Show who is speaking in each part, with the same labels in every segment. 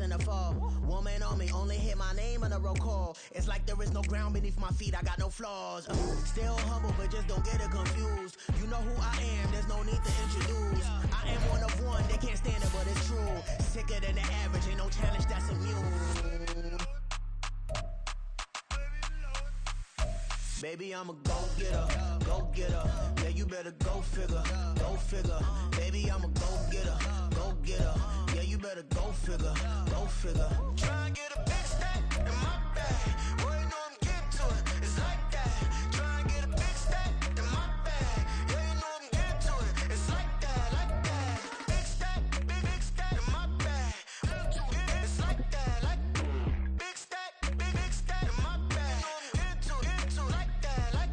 Speaker 1: rise and a fall. Woman on me, only hit my name on a roll call. It's like there is no ground beneath my feet, I got no flaws. Still humble, but just don't get it confused. You know who I am, there's no need to introduce. I am one of one, they can't stand it, but it's true. Sicker than the average, ain't no challenge that's immune. Baby, I'm a go-getter, go-getter. Yeah, you better go figure, go figure. Baby, I'm a go-getter, go-getter. Yeah, you better go figure, go figure. Try and get a big stack in my bag. Boy, you know I'm getting to it, it's like that. Try and get a big stack in my bag. Yeah, you know I'm getting to it, it's like that, like that. Big stack, big stack in my bag. It's like that, like big stack in my bag. You know I'm getting to it, like that, like.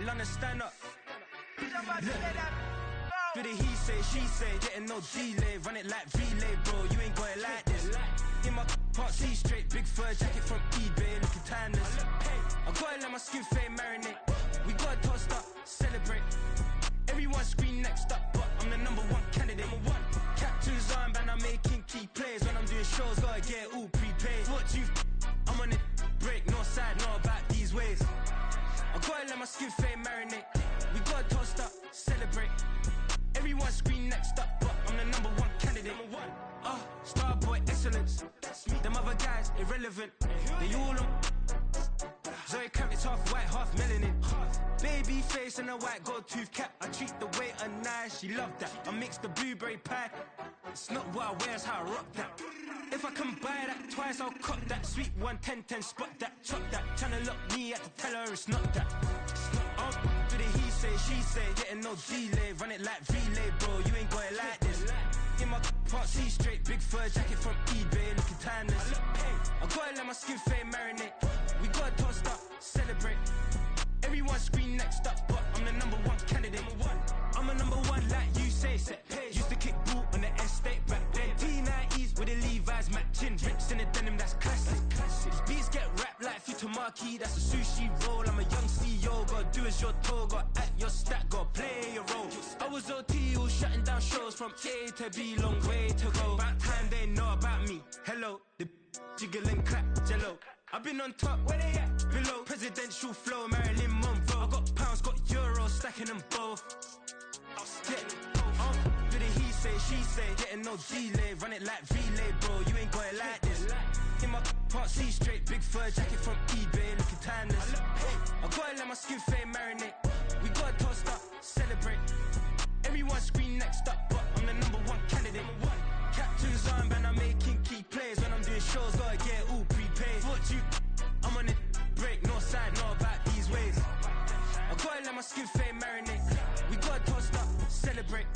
Speaker 2: London, stand up. Do the he say, she say, getting no delay. Run it like relay, bro, you ain't got it like this. In my part C straight, big fur jacket from eBay, looking timeless. I gotta let my skin fade marinate. We gotta toast up, celebrate. Everyone scream next up, but I'm the #1 candidate. Captain's armband, I'm making key plays. When I'm doing shows, gotta get it all prepaid. What you I'm on it, break, no side, no about these ways. I gotta let my skin fade marinate. We gotta toast up, celebrate. Everyone scream next up, but I'm the #1 candidate. Starboy excellence. Them other guys irrelevant. They all on. Zoe Kravitz half white, half melanin. Baby face and a white gold tooth cap. I treat the waiter nice, she love that. I mix the blueberry pie. It's not what I wear, it's how I rock that. If I can buy that twice, I'll cop that. Sweet 110, spot that, chop that. Tryna lock me, I have to tell her it's not that. Do the he say, she say, getting no delay. Run it like relay, bro, you ain't got it like this. In my part C straight, big fur jacket from eBay, looking timeless. I gotta let my skin fade marinate. We gotta toast up, celebrate. Everyone scream next up, but I'm the #1 candidate. I'm a #1 like you say, set pace. Used to kick boot on the estate back then. T90s with the Levi's matching. Rips in the denim, that's classic. These beats get wrapped like Futamaki, that's a sushi roll. I'm a young CEO, gotta do as you're told. Gotta act your stat, gotta play your role. I was OT, all shutting down shows from A to B, long way to go. About time they know about me. Hello, the jiggle and clap, jello. I've been on top, where they at? Below, presidential flow, Marilyn Monroe. I got pounds, got euros, stacking them both. Do the he say, she say, getting no delay. Run it like relay, bro, you ain't got it like this. In my part C straight, big fur jacket from eBay, looking timeless. I gotta let my skin fade marinate. We gotta toast up, celebrate. Everyone scream next up, but I'm the #1 candidate. Captain's armband, I'm making key plays. When I'm doing shows, gotta get it all prepaid. What you I'm on it, break, no side, no about these ways. I gotta let my skin fade marinate. We gotta toast up, celebrate.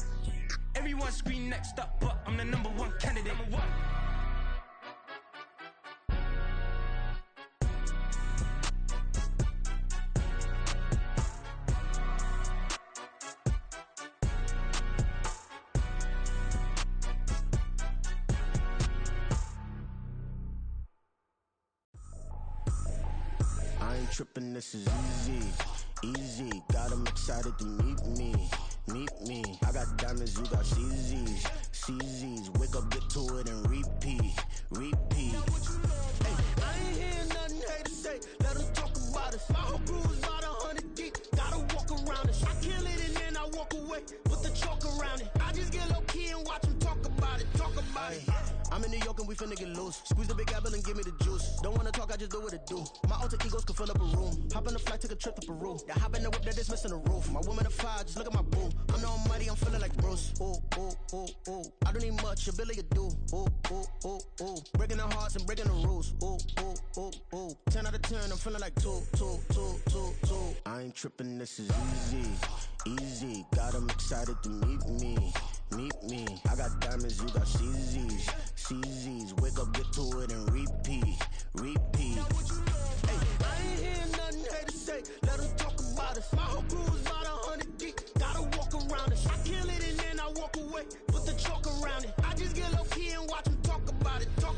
Speaker 2: Everyone scream next up, but I'm the #1 candidate.
Speaker 3: I ain't tripping, this is easy, easy. Got 'em excited to meet me, meet me. I got diamonds, you got CZs, CZs. Wake up, get to it and repeat, repeat. Hey, I ain't hearing nothing haters say, let them talk about us. My whole crew is about 100 deep, gotta walk around us. I kill it and then I walk away, put the chalk around it. I just get low key and watch them talk about it, talk about it. I'm in New York and we finna get loose. Squeeze the big apple and give me the juice. Don't wanna talk, I just do what it do. My alter egos can fill up a room. Hop on the flight, take a trip to Peru. Yeah, hop in the whip that is missing the roof. My woman a fire, just look at my boo. I'm the almighty, I'm feeling like Bruce. Ooh, ooh, ooh, ooh. I don't need much, ability to do. Ooh, ooh, ooh, ooh. Breaking the hearts and breaking the rules. Ooh, ooh, ooh, ooh. 10 out of 10, I'm feeling like 2, 2, 2, 2, 2. I ain't tripping, this is easy, easy. Got 'em excited to meet me, meet me. I got diamonds, you got CZs, CZs. Wake up, get to it and repeat, repeat. Hey, I ain't hearing nothing haters say, let them talk about us. My whole crew is about 100 deep, gotta walk around us. I kill it and then I walk away, put the chalk around it. I just get low key and watch them talk about it, talk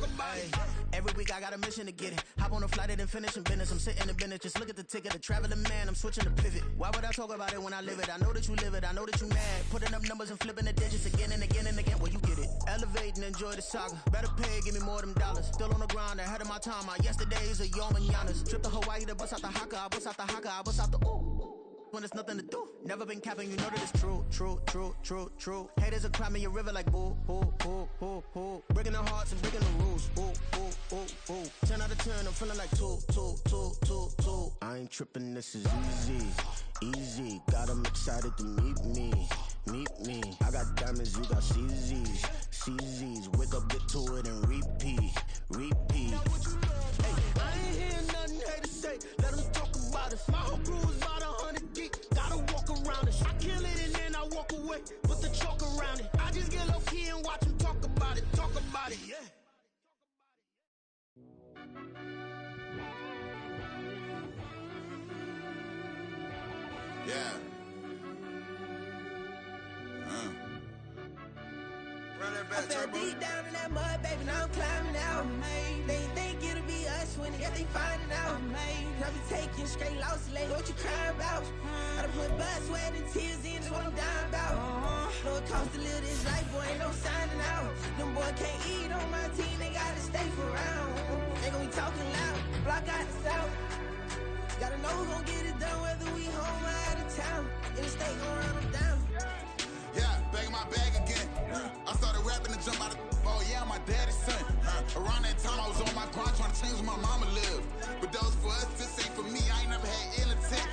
Speaker 3: Every week I got a mission to get it. Hop on a flight and then finish in business. I'm sitting in business, just look at the ticket. The traveling man, I'm switching to pivot. Why would I talk about it when I live it? I know that you live it, I know that you mad. Putting up numbers and flipping the digits again and again and again. Well, you get it. Elevate and enjoy the saga. Better pay, give me more them dollars. Still on the grind, ahead of my time. My yesterdays are your mananas. Trip to Hawaii to bust out the haka. I bust out the haka, I bust out the ooh. When there's nothing to do. Never been capping, you know that it's true, true, true, true, true. Haters are crying me a river like boo, boo, boo, boo, boo. Breaking their hearts and breaking the rules. Ooh, ooh, ooh, ooh. 10 out of 10, I'm feeling like 2, 2, 2, 2, 2. I ain't tripping, this is easy, easy. Got 'em excited to meet me, meet me. I got diamonds, you got CZs, CZs. Wake up, get to it and repeat, repeat. Hey, I ain't hearing nothing haters say. Let them talk about us. My whole crew is about 100 deep. Gotta walk around it. I kill it and then I walk away. Put the chalk around it. I just get low key and watch them talk about it. Talk about it, yeah.
Speaker 4: Yeah. Run that back,
Speaker 5: I fell deep down in that mud, baby, now I'm climbing out. They think it'll be us when they finding out. I be taking straight losses, lady, what you crying about? I done put blood, sweat, and tears in, that's what I'm dying about. Know it costs to live this life, boy, ain't no signing out. Them boy can't eat on my team, they gotta stay for round. They gon' be talking loud, block out the south. Gotta know who gon' get it done, whether we home or out of town. In the state gon' run them down.
Speaker 4: Yeah, back in my bag again. I started rapping to jump out of oh yeah, my daddy's son. Around that time I was on my grind trying to change where my mama lived. But that was for us, this ain't for me. I ain't never had ill intent.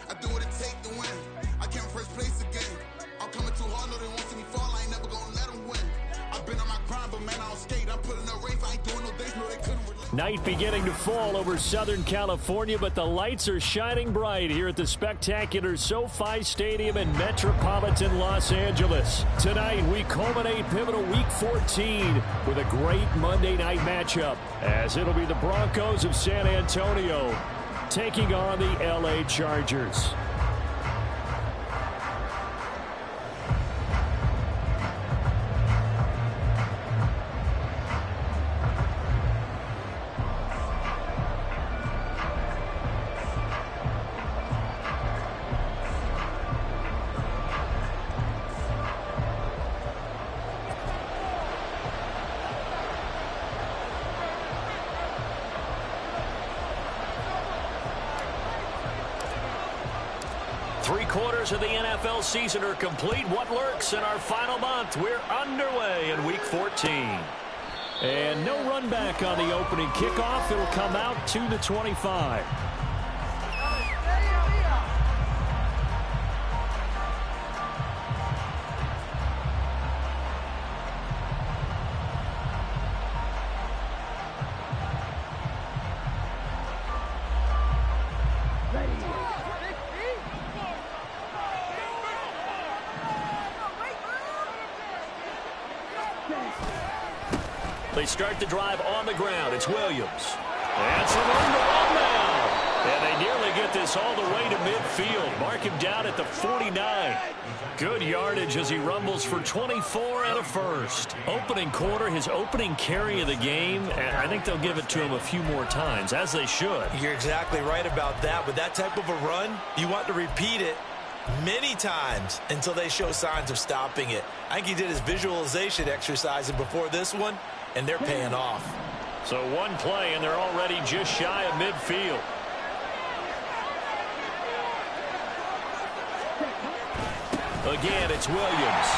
Speaker 4: I do what it take to win. I came first place again. I'm coming too hard, know they want to see me fall. I ain't never gonna let them win. I've been on my grind, but man, I don't skate. I'm putting up race. I ain't doing no days, no they couldn't relate.
Speaker 6: Night beginning to fall over Southern California, but the lights are shining bright here at the spectacular SoFi Stadium in metropolitan Los Angeles. Tonight, we culminate pivotal Week 14 with a great Monday night matchup, as it'll be the Broncos of San Antonio taking on the LA Chargers. Three-quarters of the NFL season are complete. What lurks in our final month? We're underway in Week 14. And no run back on the opening kickoff. It'll come out to the 25. They start the drive on the ground. It's Williams. That's a run to one now. And they nearly get this all the way to midfield. Mark him down at the 49. Good yardage as he rumbles for 24 and a first. Opening quarter, his opening carry of the game, and I think they'll give it to him a few more times, as they should.
Speaker 7: You're exactly right about that. With that type of a run, you want to repeat it many times until they show signs of stopping it. I think he did his visualization exercising before this one, and they're paying off.
Speaker 6: So one play, and they're already just shy of midfield. Again, it's Williams.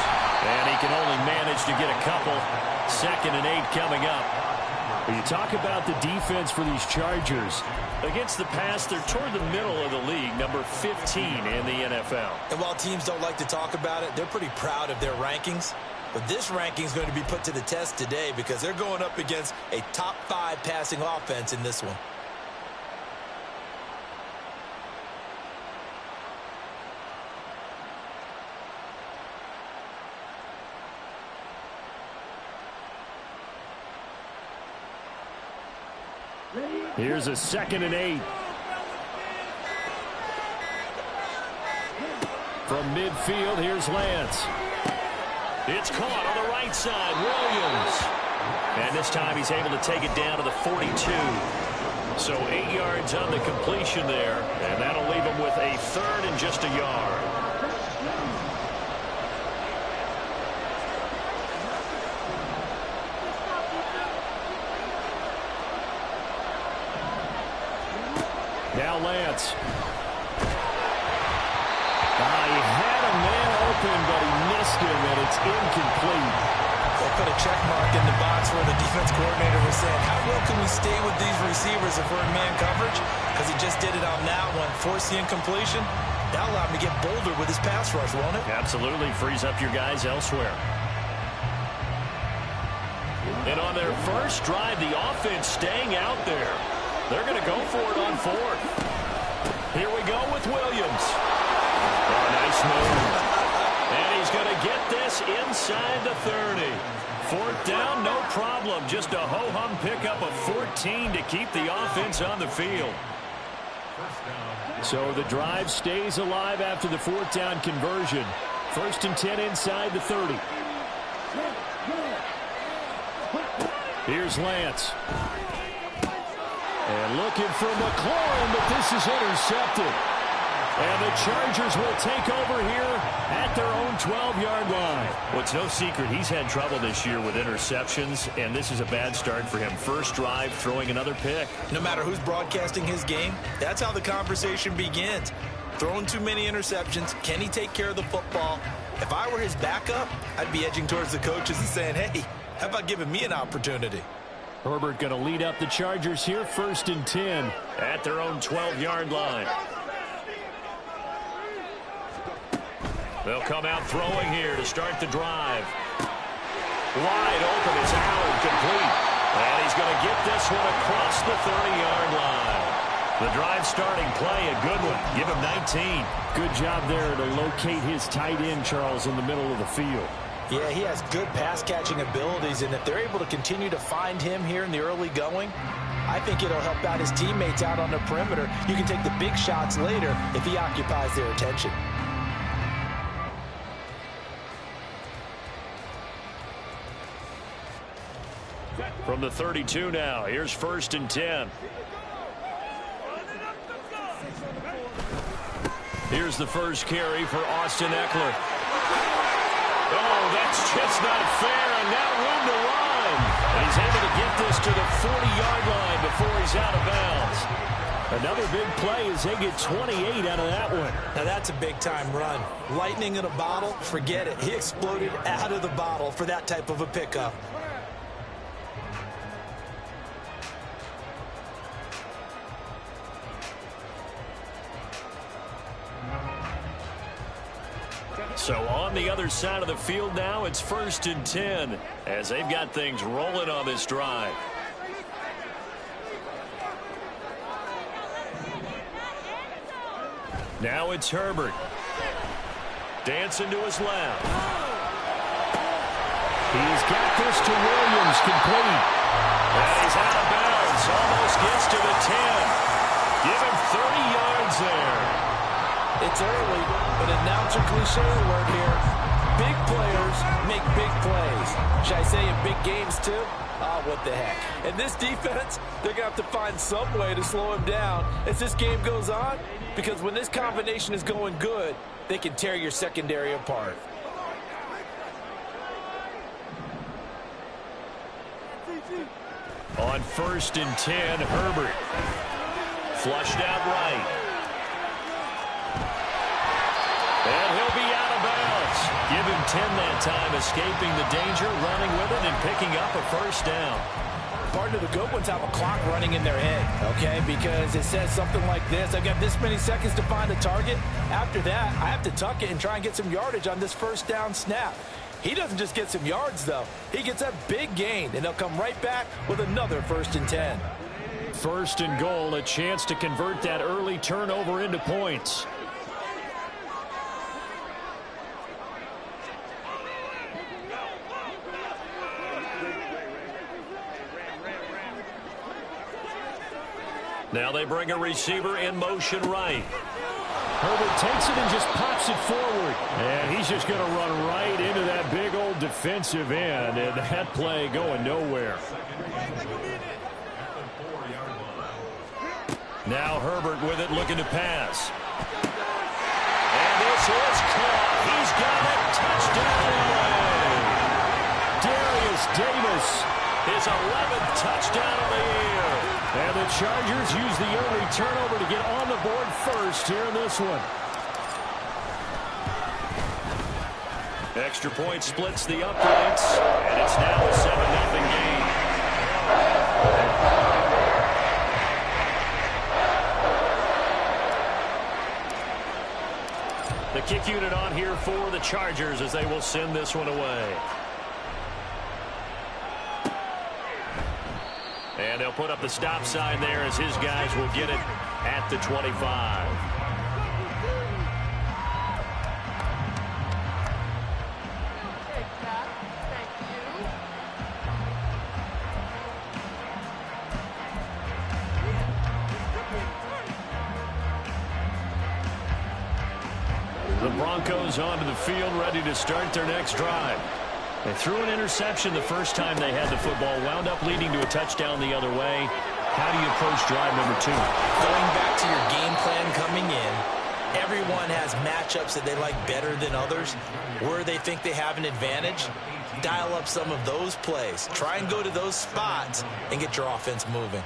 Speaker 6: And he can only manage to get a couple. 2nd and 8 coming up. When you talk about the defense for these Chargers, against the pass, they're toward the middle of the league, number 15 in the NFL.
Speaker 7: And while teams don't like to talk about it, they're pretty proud of their rankings. But this ranking is going to be put to the test today because they're going up against a top 5 passing offense in this one.
Speaker 6: Here's a 2nd and 8. From midfield, here's Lance. It's caught on the right side. Williams. And this time he's able to take it down to the 42. So 8 yards on the completion there, and that'll leave him with a third and just a yard. Now Lance. He had a man open, but he missed him, and it's incomplete.
Speaker 7: They put a check mark in the box where the defense coordinator was saying, how well can we stay with these receivers if we're in man coverage? Because he just did it on that one, forced the incompletion. That'll allow him to get bolder with his pass rush, won't it?
Speaker 6: Absolutely, frees up your guys elsewhere. And on their first drive, the offense staying out there. They're going to go for it on fourth. Here we go with Williams. Oh, nice move. And he's going to get this inside the 30. Fourth down, no problem. Just a ho-hum pickup of 14 to keep the offense on the field. So the drive stays alive after the fourth down conversion. 1st and 10 inside the 30. Here's Lance. And looking for McLaurin, but this is intercepted. And the Chargers will take over here at their own 12-yard line. Well, it's no secret he's had trouble this year with interceptions, and this is a bad start for him. First drive, throwing another pick.
Speaker 7: No matter who's broadcasting his game, that's how the conversation begins. Throwing too many interceptions, can he take care of the football? If I were his backup, I'd be edging towards the coaches and saying, hey, how about giving me an opportunity?
Speaker 6: Herbert going to lead up the Chargers here, 1st and 10 at their own 12-yard line. They'll come out throwing here to start the drive. Wide open is Allen, complete. And he's going to get this one across the 30-yard line. The drive starting play, a good one. Give him 19.
Speaker 8: Good job there to locate his tight end, Charles, in the middle of the field.
Speaker 7: Yeah, he has good pass-catching abilities, and if they're able to continue to find him here in the early going, I think it'll help out his teammates out on the perimeter. You can take the big shots later if he occupies their attention.
Speaker 6: From the 32 now, here's 1st and 10. Here's the first carry for Austin Eckler. Oh, that's just not fair, and now room to run. And he's able to get this to the 40-yard line before he's out of bounds. Another big play as they get 28 out of that one.
Speaker 7: Now that's a big-time run. Lightning in a bottle, forget it. He exploded out of the bottle for that type of a pickup.
Speaker 6: So on the other side of the field now, it's 1st and 10 as they've got things rolling on this drive. Now it's Herbert. Dancing to his left. He's got this to Williams, complete. And he's out of bounds, almost gets to the 10. Give him 30 yards there.
Speaker 7: It's early, but announcer cliche alert here. Big players make big plays. Should I say in big games too? What the heck. And this defense, they're going to have to find some way to slow him down as this game goes on, because when this combination is going good, they can tear your secondary apart.
Speaker 6: On 1st and 10, Herbert. Flushed out right. And he'll be out of bounds. Give him 10 that time, escaping the danger, running with it, and picking up a first down.
Speaker 7: Part of the good ones have a clock running in their head, okay? Because it says something like this: I've got this many seconds to find a target. After that, I have to tuck it and try and get some yardage on this first down snap. He doesn't just get some yards, though. He gets a big gain, and they'll come right back with another 1st and 10.
Speaker 6: 1st and goal, a chance to convert that early turnover into points. Now they bring a receiver in motion right.
Speaker 8: Herbert takes it and just pops it forward. And he's just going to run right into that big old defensive end. And that play going nowhere. Now Herbert with it, looking to pass. And this is caught. He's got it. Touchdown. Darius Davis, his 11th touchdown of the year. And the Chargers use the early turnover to get on the board first here in this one. Extra point splits the uprights, and it's now a 7-0 game. The kick unit on here for the Chargers as they will send this one away. And they'll put up the stop sign there as his guys will get it at the 25. The Broncos onto the field, ready to start their next drive. They threw an interception the first time they had the football, wound up leading to a touchdown the other way. How do you approach drive number 2?
Speaker 7: Going back to your game plan coming in, everyone has matchups that they like better than others. Where they think they have an advantage, dial up some of those plays. Try and go to those spots and get your offense moving.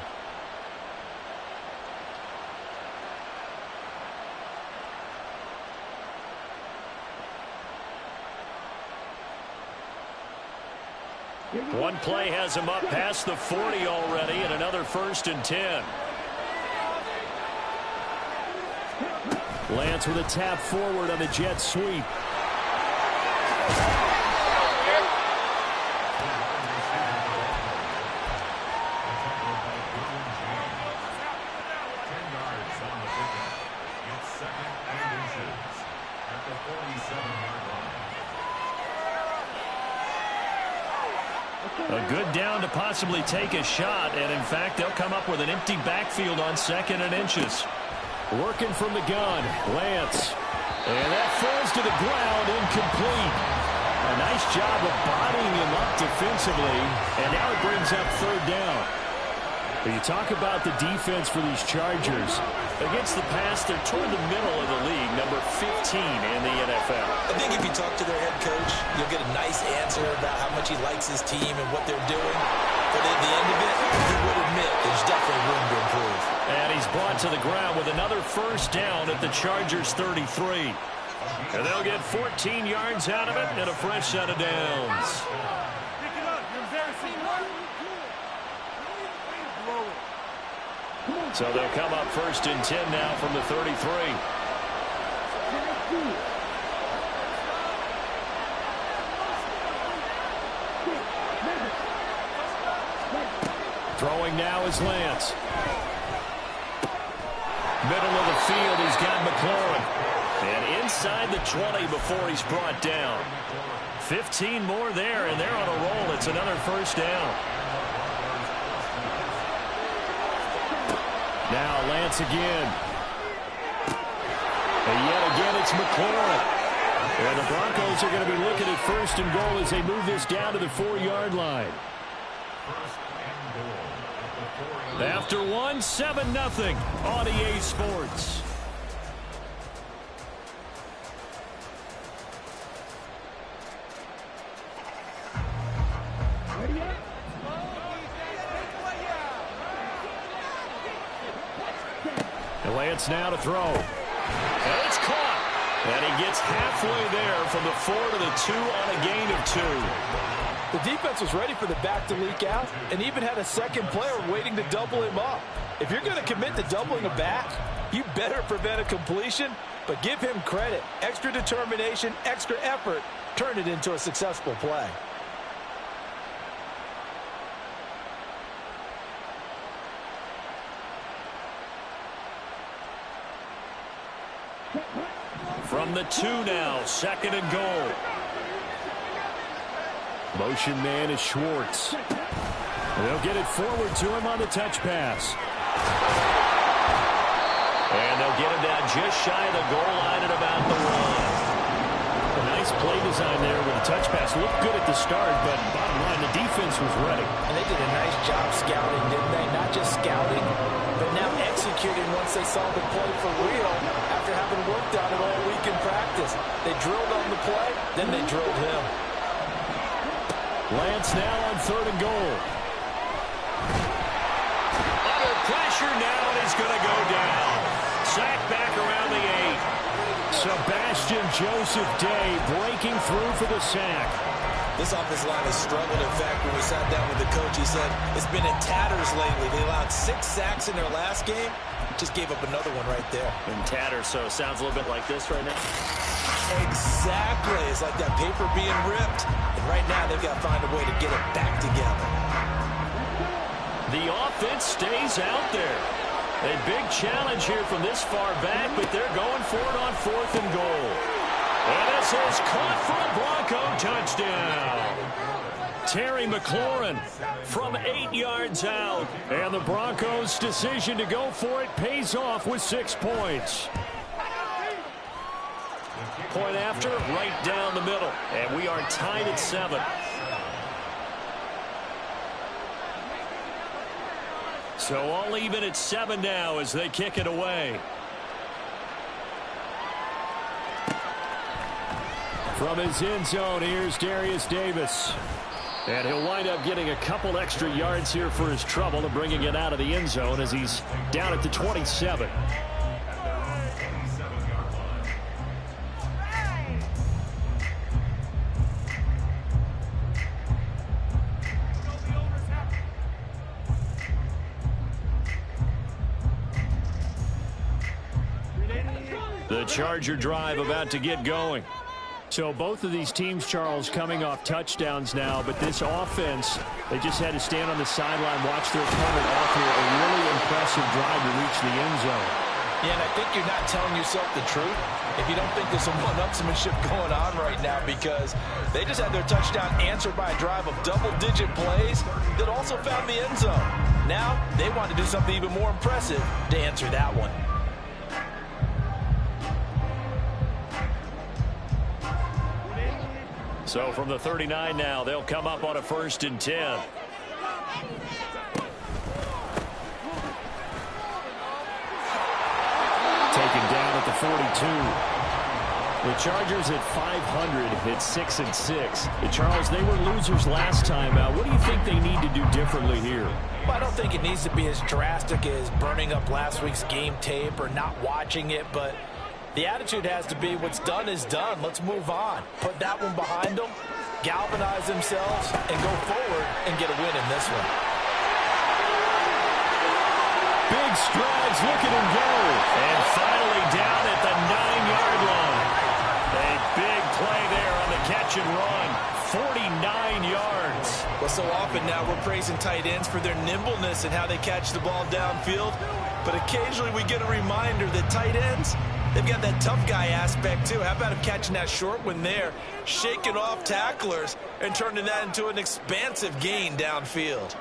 Speaker 8: One play has him up past the 40 already, and another 1st and 10. Lance with a tap forward on the jet sweep. A good down to possibly take a shot, and in fact, they'll come up with an empty backfield on 2nd and inches. Working from the gun, Lance. And that falls to the ground, incomplete. A nice job of bodying him up defensively, and now it brings up 3rd down. When you talk about the defense for these Chargers, against the pass, they're toward the middle of the league, number 15 in the NFL.
Speaker 7: I think if you talk to their head coach, you'll get a nice answer about how much he likes his team and what they're doing. But at the end of it, he would admit there's definitely room to improve.
Speaker 8: And he's brought to the ground with another 1st down at the Chargers' 33. And they'll get 14 yards out of it and a fresh set of downs. So they'll come up 1st and 10 now from the 33. Throwing now is Lance. Middle of the field, he's got McLaurin. And inside the 20 before he's brought down. 15 more there, and they're on a roll. It's another 1st down. Now Lance again. And yet again it's McLaurin. And the Broncos are going to be looking at 1st and goal as they move this down to the 4-yard line. After 1, 7-0 on EA Sports. Lance now to throw. And it's caught. And he gets halfway there from the 4 to the 2 on a gain of 2.
Speaker 9: The defense was ready for the back to leak out and even had a 2nd player waiting to double him up. If you're going to commit to doubling a back, you better prevent a completion, but give him credit. Extra determination, extra effort, turn it into a successful play.
Speaker 8: From the 2 now, 2nd and goal. Motion man is Schwartz. They'll get it forward to him on the touch pass.
Speaker 6: And they'll get him down just shy of the goal line at about the 1.
Speaker 8: A nice play design there with a touch pass. Looked good at the start, but bottom line, the defense was ready.
Speaker 9: And they did a nice job scouting, didn't they? Not just scouting, but now executing once they saw the play for real after having worked on it all week in practice. They drilled on the play, then they drilled him.
Speaker 8: Lance now on 3rd and goal.
Speaker 6: Under pressure now, and he's going to go down. Sack back around the 8.
Speaker 8: Sebastian Joseph Day breaking through for the sack.
Speaker 7: This offensive line has struggled. In fact, when we sat down with the coach, he said it's been in tatters lately. They allowed 6 sacks in their last game. Just gave up another one right there.
Speaker 6: In tatters, so it sounds a little bit like this right now.
Speaker 7: Exactly. It's like that paper being ripped. And right now, they've got to find a way to get it back together.
Speaker 6: The offense stays out there. A big challenge here from this far back, but they're going for it on 4th and goal. And this is caught for a Bronco touchdown. Terry McLaurin from 8 yards out. And the Broncos' decision to go for it pays off with 6 points. Point after, right down the middle. And we are tied at 7. So all even at 7 now as they kick it away.
Speaker 8: From his end zone, here's Darius Davis. And he'll wind up getting a couple extra yards here for his trouble and bringing it out of the end zone as he's down at the 27. The Charger drive about to get going. So both of these teams, Charles, coming off touchdowns now, but this offense, they just had to stand on the sideline, watch their opponent offer a really impressive drive to reach the end zone.
Speaker 9: Yeah, and I think you're not telling yourself the truth if you don't think there's some one-upsmanship going on right now, because they just had their touchdown answered by a drive of double-digit plays that also found the end zone. Now they want to do something even more impressive to answer that one.
Speaker 6: So from the 39 now, they'll come up on a 1st and 10.
Speaker 8: Taken down at the 42. The Chargers at 500 at 6-6. Charles, they were losers last time. What do you think they need to do differently here?
Speaker 9: Well, I don't think it needs to be as drastic as burning up last week's game tape or not watching it, but the attitude has to be what's done is done. Let's move on. Put that one behind them, galvanize themselves, and go forward and get a win in this one.
Speaker 8: Big strides, look at him go.
Speaker 6: And finally down at the 9-yard line. A big play there on the catch and run. 49 yards.
Speaker 7: Well, so often now we're praising tight ends for their nimbleness and how they catch the ball downfield. But occasionally we get a reminder that tight ends, they've got that tough guy aspect too. How about him catching that short one there, shaking off tacklers, and turning that into an expansive gain downfield.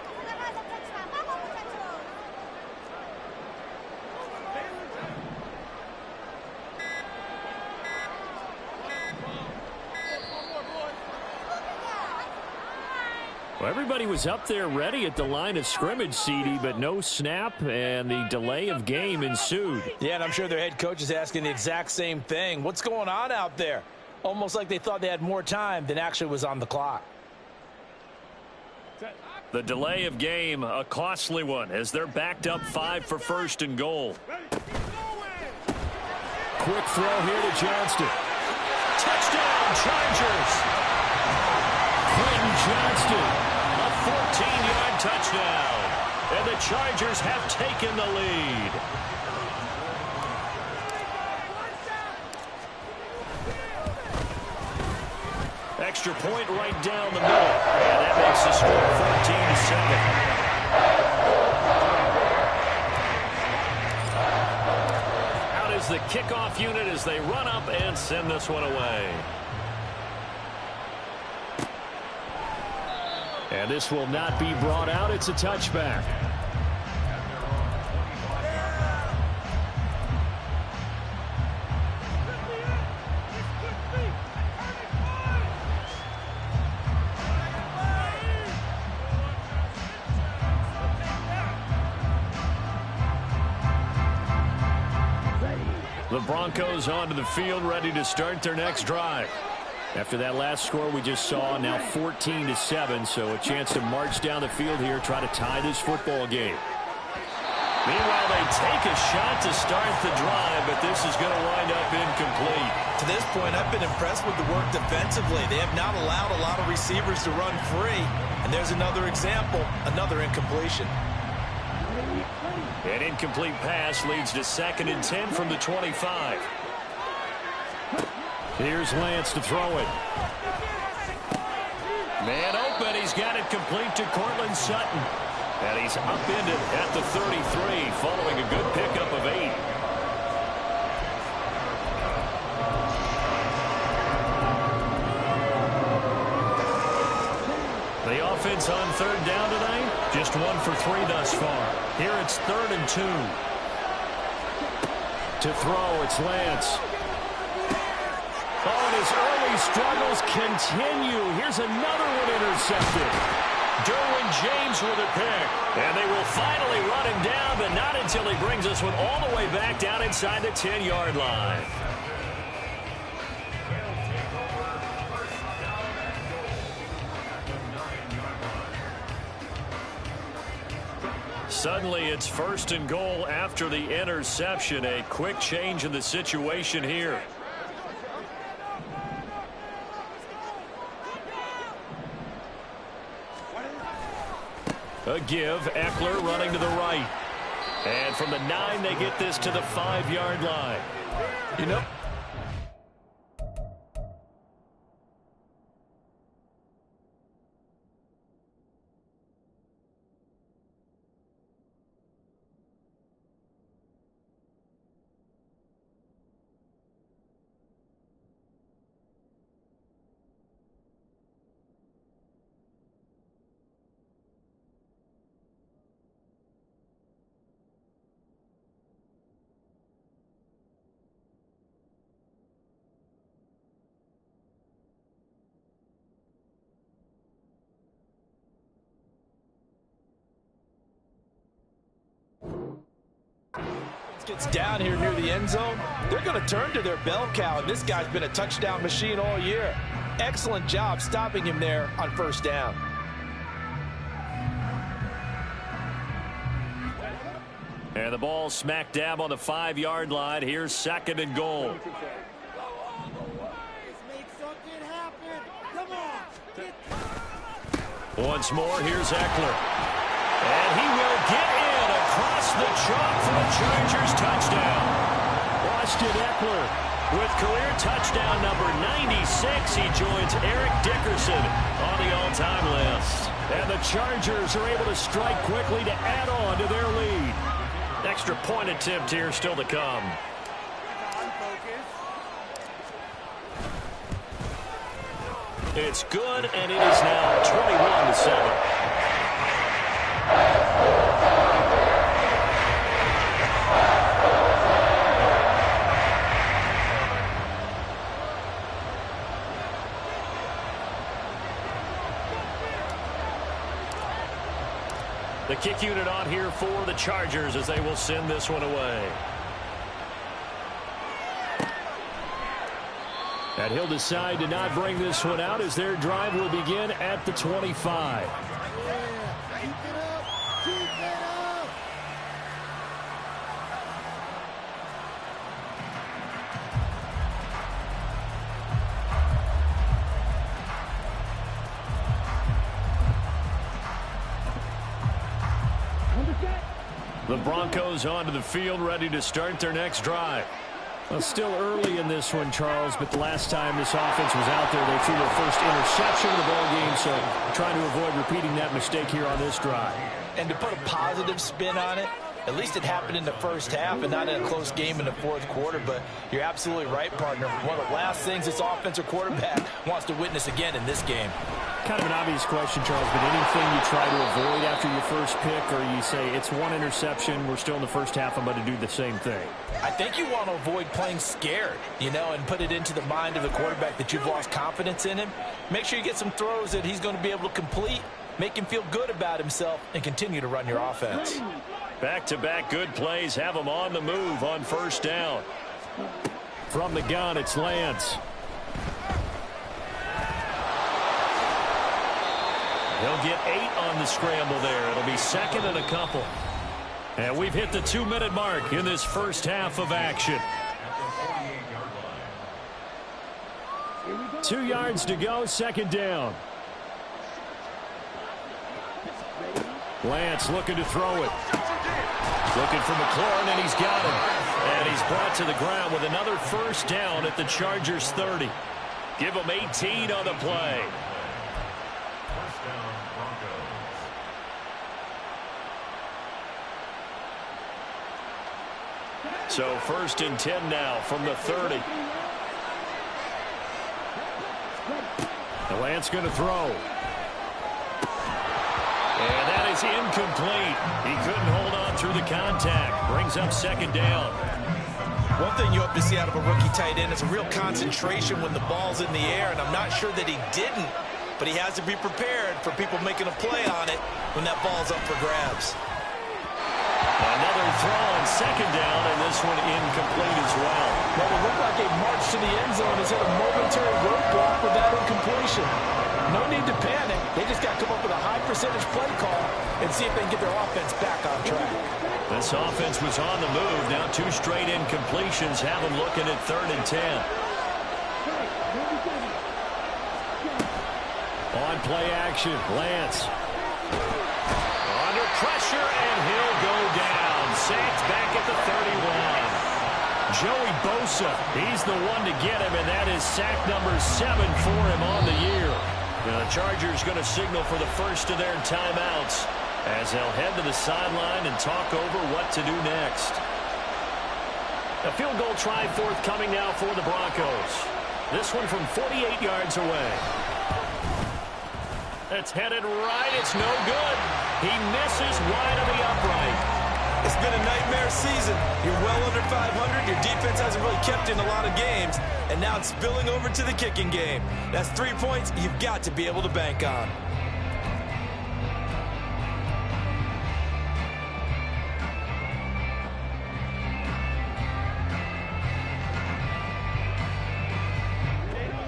Speaker 8: Well, everybody was up there ready at the line of scrimmage, CD, but no snap, and the delay of game ensued.
Speaker 9: Yeah, and I'm sure their head coach is asking the exact same thing. What's going on out there? Almost like they thought they had more time than actually was on the clock.
Speaker 6: The delay of game, a costly one, as they're backed up 5 for 1st and goal.
Speaker 8: Quick throw here to Johnston.
Speaker 6: Touchdown, Chargers!
Speaker 8: Quentin Johnston.
Speaker 6: A 14-yard touchdown. And the Chargers have taken the lead. Extra point right down the middle. And that makes the score 14-7. Out is the kickoff unit as they run up and send this one away.
Speaker 8: And this will not be brought out. It's a touchback. The Broncos onto the field, ready to start their next drive. After that last score we just saw, now 14-7, so a chance to march down the field here, try to tie this football game. Meanwhile, they take a shot to start the drive, but this is going to wind up incomplete.
Speaker 7: To this point, I've been impressed with the work defensively. They have not allowed a lot of receivers to run free. And there's another example, another incompletion.
Speaker 8: An incomplete pass leads to 2nd and 10 from the 25. Here's Lance to throw it. Man open, he's got it complete to Cortland Sutton. And he's upended at the 33, following a good pickup of 8. The offense on 3rd down tonight, just 1 for 3 thus far. Here it's 3rd and 2. To throw, it's Lance. Oh, and his early struggles continue. Here's another one intercepted. Derwin James with a pick. And they will finally run him down, but not until he brings this one all the way back down inside the 10-yard line. Suddenly, it's 1st and goal after the interception. A quick change in the situation here. A give, Eckler running to the right. And from the 9, they get this to the 5-yard line.
Speaker 9: You know, gets down here near the end zone, they're going to turn to their bell cow, and this guy's been a touchdown machine all year. Excellent job stopping him there on 1st down.
Speaker 8: And the ball smack dab on the 5-yard line. Here's 2nd and goal. Once more, here's Eckler. And he will get in across the chalk for the Chargers touchdown. Austin Eckler with career touchdown number 96. He joins Eric Dickerson on the all-time list. And the Chargers are able to strike quickly to add on to their lead. Extra point attempt here still to come. It's good, and it is now 21-7. The kick unit on here for the Chargers as they will send this one away. And he'll decide to not bring this one out as their drive will begin at the 25. The Broncos onto the field, ready to start their next drive. Well, still early in this one, Charles, but the last time this offense was out there, they threw their first interception of the ball game, so trying to avoid repeating that mistake here on this drive.
Speaker 9: And to put a positive spin on it, at least it happened in the 1st half and not in a close game in the 4th quarter, but you're absolutely right, partner. One of the last things this offensive quarterback wants to witness again in this game.
Speaker 8: Kind of an obvious question, Charles, but anything you try to avoid after your first pick, or you say it's one interception, we're still in the 1st half, I'm going to do the same thing?
Speaker 9: I think you want to avoid playing scared, you know, and put it into the mind of the quarterback that you've lost confidence in him. Make sure you get some throws that he's going to be able to complete, make him feel good about himself, and continue to run your offense.
Speaker 8: Back-to-back good plays have him on the move on 1st down. From the gun, it's Lance. He'll get 8 on the scramble there. It'll be second and a couple. And we've hit the 2-minute mark in this first half of action. 2 yards to go, second down. Lance looking to throw it. Looking for McLaurin, and he's got him. And he's brought to the ground with another first down at the Chargers' 30. Give him 18 on the play. So first and 10 now from the 30. The Lance going to throw. And that is incomplete. He couldn't hold on through the contact. Brings up second down.
Speaker 7: One thing you hope to see out of a rookie tight end is a real concentration when the ball's in the air, and I'm not sure that he didn't, but he has to be prepared for people making a play on it when that ball's up for grabs.
Speaker 8: Another throw on second down, and this one incomplete as well.
Speaker 9: Well, it looked like a march to the end zone has hit a momentary roadblock with that incompletion. No need to panic. They just got to come up with a high percentage play call and see if they can get their offense back on track.
Speaker 8: This offense was on the move. Now 2 straight incompletions have them looking at 3rd and 10. On play action, Lance. Under pressure, and he'll go down. Sacked back at the 31. Joey Bosa, he's the one to get him, and that is sack number 7 for him on the year. Now the Chargers going to signal for the first of their timeouts as they'll head to the sideline and talk over what to do next. A field goal try forthcoming now for the Broncos. This one from 48 yards away. It's headed right. It's no good. He misses wide of the upright.
Speaker 7: It's been a nightmare season. You're well under 500. Your defense hasn't really kept in a lot of games. And now it's spilling over to the kicking game. That's 3 points you've got to be able to bank on.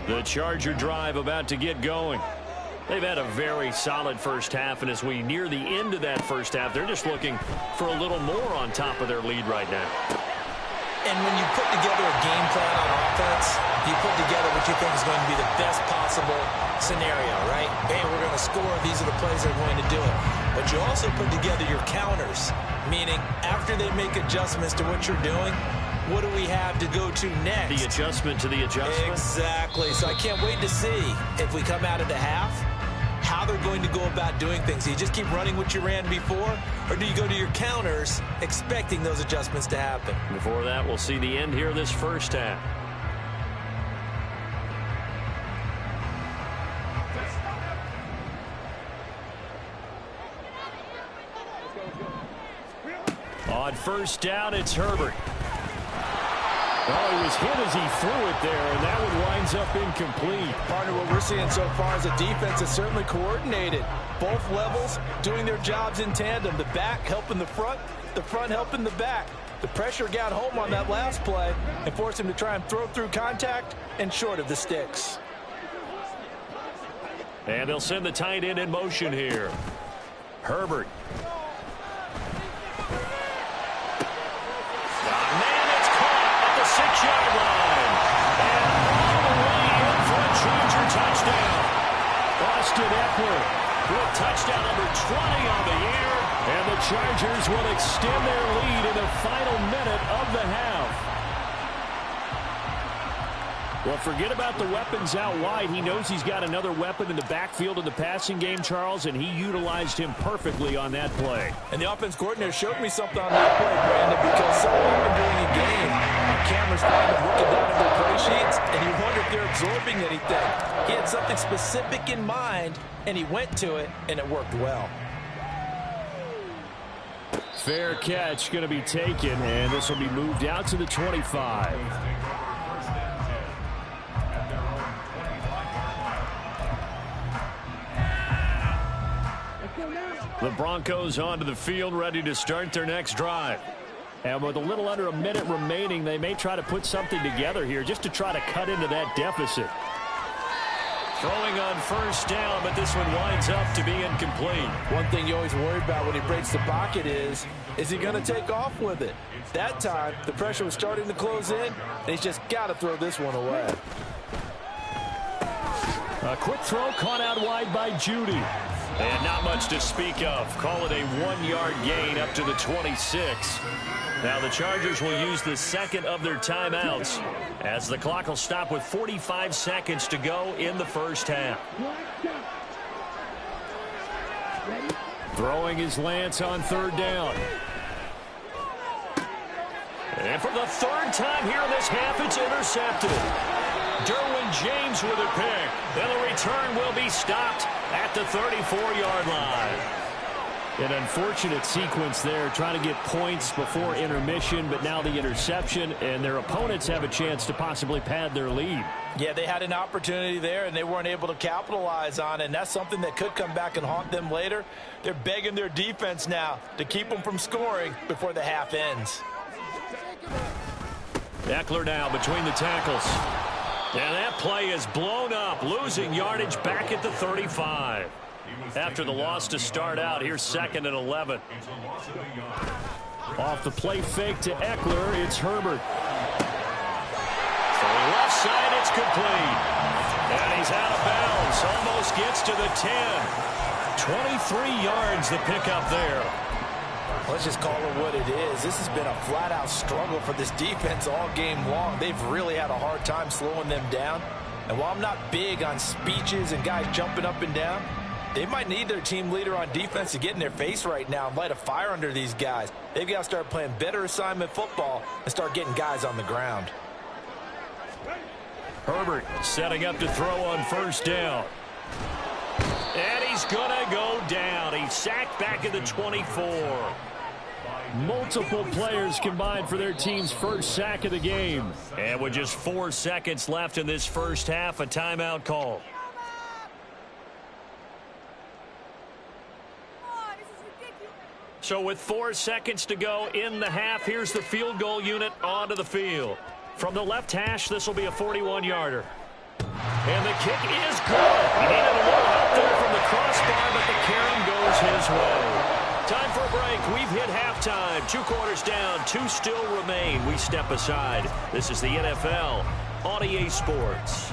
Speaker 8: The Charger drive about to get going. They've had a very solid first half, and as we near the end of that first half, they're just looking for a little more on top of their lead right now.
Speaker 7: And when you put together a game plan on offense, you put together what you think is going to be the best possible scenario, right? Hey, we're going to score. These are the plays that are going to do it. But you also put together your counters, meaning after they make adjustments to what you're doing, what do we have to go to next?
Speaker 8: The adjustment to the adjustment?
Speaker 7: Exactly. So I can't wait to see if we come out of the half, how they're going to go about doing things. Do you just keep running what you ran before, or do you go to your counters expecting those adjustments to happen?
Speaker 8: Before that, we'll see the end here this first half. On first down, it's Herbert. Oh, he was hit as he threw it there, and that one winds up incomplete.
Speaker 9: Partner, what we're seeing so far is a defense that's certainly coordinated. Both levels doing their jobs in tandem. The back helping the front helping the back. The pressure got home on that last play and forced him to try and throw through contact and short of the sticks.
Speaker 8: And they'll send the tight end in motion here. Herbert. The 6-yard line. And all the way in for a Charger touchdown. Austin Eckler with touchdown number 20 on the year. And the Chargers will extend their lead in the final minute of the half. Well, forget about the weapons out wide. He knows he's got another weapon in the backfield in the passing game, Charles, and he utilized him perfectly on that play.
Speaker 9: And the offense coordinator showed me something on that play, Brandon, because so often during a game, cameras find them looking down at their play sheets, and you wonder if they're absorbing anything. He had something specific in mind, and he went to it, and it worked well.
Speaker 8: Fair catch going to be taken, and this will be moved out to the 25. The Broncos onto the field, ready to start their next drive. And with a little under a minute remaining, they may try to put something together here just to try to cut into that deficit. Throwing on first down, but this one winds up to be incomplete.
Speaker 9: One thing you always worry about when he breaks the pocket is he going to take off with it? That time, the pressure was starting to close in, and he's just got to throw this one away.
Speaker 8: A quick throw caught out wide by Judy. And not much to speak of. Call it a 1-yard gain up to the 26. Now the Chargers will use the second of their timeouts as the clock will stop with 45 seconds to go in the first half. Throwing is Lance on third down. And for the third time here in this half, it's intercepted. Derwin James with a pick. And the return will be stopped at the 34-yard line. An unfortunate sequence there, trying to get points before intermission, but now the interception, and their opponents have a chance to possibly pad their lead.
Speaker 9: Yeah, they had an opportunity there, and they weren't able to capitalize on it, and that's something that could come back and haunt them later. They're begging their defense now to keep them from scoring before the half ends.
Speaker 8: Eckler now between the tackles. And that play is blown up, losing yardage back at the 35. After the loss to start out, here's 2nd and 11. Off the play fake to Eckler, it's Herbert. For the left side, it's complete. And he's out of bounds, almost gets to the 10. 23 yards the pickup there.
Speaker 9: Let's just call it what it is. This has been a flat-out struggle for this defense all game long. They've really had a hard time slowing them down. And while I'm not big on speeches and guys jumping up and down, they might need their team leader on defense to get in their face right now and light a fire under these guys. They've got to start playing better assignment football and start getting guys on the ground.
Speaker 8: Herbert setting up to throw on first down. And he's going to go down. He's sacked back at the 24. Multiple players combined for their team's first sack of the game. And with just 4 seconds left in this first half, a timeout call. So with 4 seconds to go in the half, here's the field goal unit onto the field. From the left hash, this will be a 41-yarder. And the kick is good. He needed a little help there from the crossbar, but the carry goes his way. Time for a break. We've hit halftime. 2 quarters down. 2 still remain. We step aside. This is the NFL on EA Sports.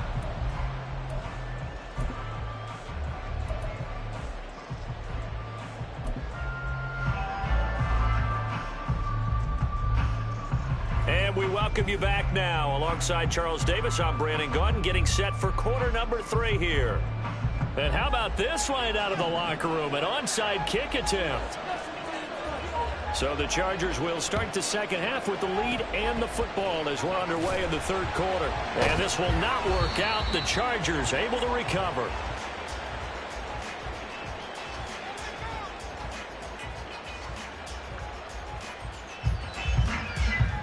Speaker 8: And we welcome you back now. Alongside Charles Davis, I'm Brandon Gaudin, getting set for quarter number 3 here. And how about this right out of the locker room? An onside kick attempt. So the Chargers will start the second half with the lead and the football as we're underway in the third quarter. And this will not work out. The Chargers able to recover.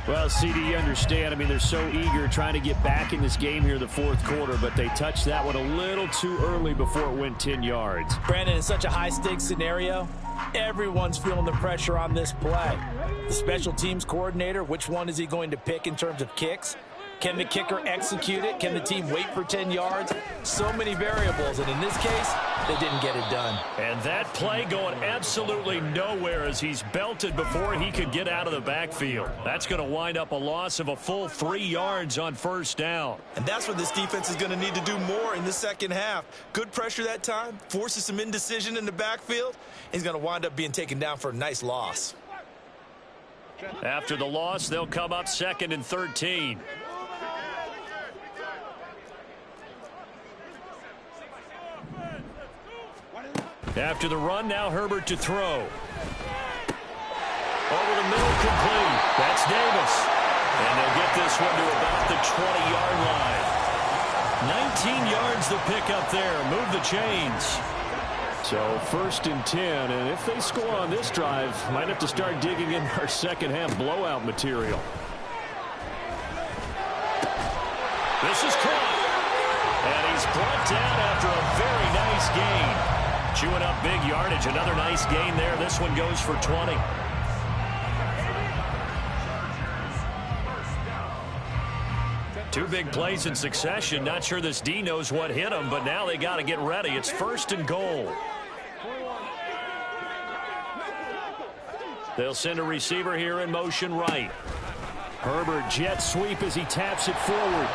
Speaker 8: Well, CD, you understand. I mean, they're so eager trying to get back in this game here in the fourth quarter, but they touched that one a little too early before it went 10 yards.
Speaker 9: Brandon, in such a high-stakes scenario, everyone's feeling the pressure on this play. The special teams coordinator, which one is he going to pick in terms of kicks? Can the kicker execute it? Can the team wait for 10 yards? So many variables, and in this case, they didn't get it done.
Speaker 8: And that play going absolutely nowhere as he's belted before he could get out of the backfield. That's going to wind up a loss of a full 3 yards on first down.
Speaker 7: And that's what this defense is going to need to do more in the second half. Good pressure that time, forces some indecision in the backfield. He's going to wind up being taken down for a nice loss.
Speaker 8: After the loss, they'll come up 2nd and 13. After the run, now Herbert to throw. Over the middle, complete. That's Davis. And they'll get this one to about the 20-yard line. 19 yards the pickup there. Move the chains. So 1st and 10, and if they score on this drive, might have to start digging in our second half blowout material. This is caught. And he's brought down after a very nice gain. Chewing up big yardage. Another nice gain there. This one goes for 20.
Speaker 6: Two big plays in succession. Not sure this D knows what hit him, but now they got to get ready. It's 1st and goal. They'll send a receiver here in motion right. Herbert jet sweep as he taps it forward.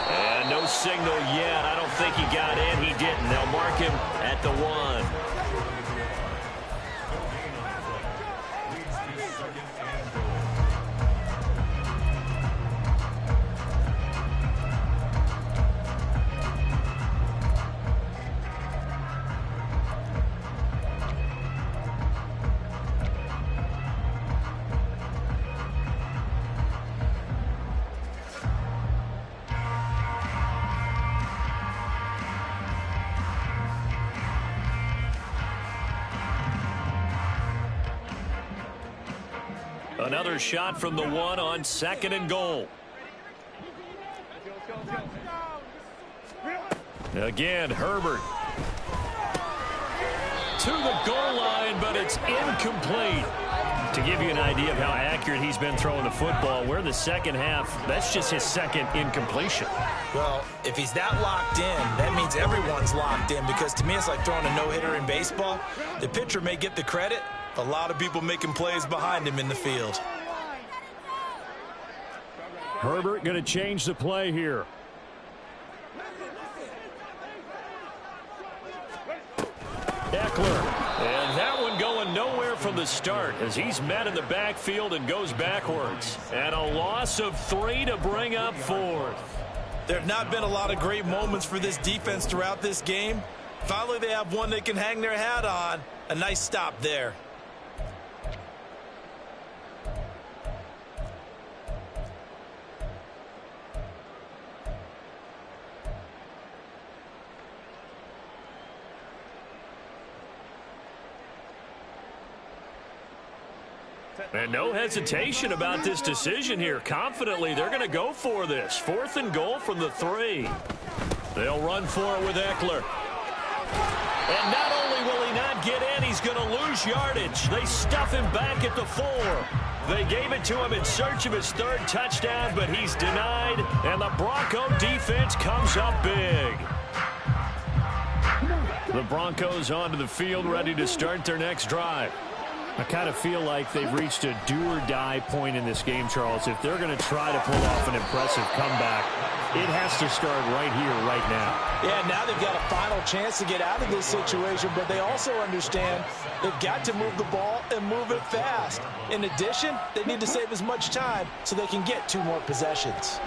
Speaker 6: And no signal yet. I don't think he got in. He didn't. They'll mark him at the 1. Another shot from the 1 on 2nd and goal. Again, Herbert to the goal line, but it's incomplete. To give you an idea of how accurate he's been throwing the football, we're in the second half. That's just his 2nd incompletion.
Speaker 7: Well, if he's that locked in, that means everyone's locked in, because to me it's like throwing a no-hitter in baseball. The pitcher may get the credit. A lot of people making plays behind him in the field.
Speaker 8: Herbert going to change the play here. Eckler. And that one going nowhere from the start as he's met in the backfield and goes backwards. And a loss of 3 to bring up 4th.
Speaker 7: There have not been a lot of great moments for this defense throughout this game. Finally, they have one they can hang their hat on. A nice stop there.
Speaker 6: And no hesitation about this decision here. Confidently, they're going to go for this. 4th and goal from the 3. They'll run for it with Eckler. And not only will he not get in, he's going to lose yardage. They stuff him back at the 4. They gave it to him in search of his 3rd touchdown, but he's denied. And the Bronco defense comes up big. The Broncos onto the field, ready to start their next drive. I kind of feel like they've reached a do-or-die point in this game, Charles. If they're going to try to pull off an impressive comeback, it has to start right here, right now.
Speaker 9: Yeah, now they've got a final chance to get out of this situation, but they also understand they've got to move the ball and move it fast. In addition, they need to save as much time so they can get 2 more possessions.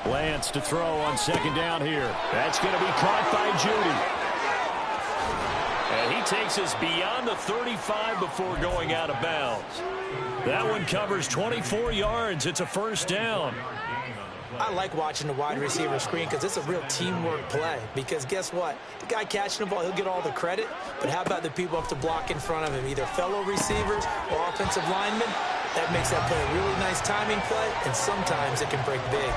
Speaker 8: Lance to throw on 2nd down here. That's going to be caught by Judy.
Speaker 6: And he takes us beyond the 35 before going out of bounds. That one covers 24 yards. It's a 1st down.
Speaker 7: I like watching the wide receiver screen because it's a real teamwork play. Because guess what? The guy catching the ball, he'll get all the credit. But how about the people up to block in front of him, either fellow receivers or offensive linemen? That makes that play a really nice timing play, and sometimes it can break big.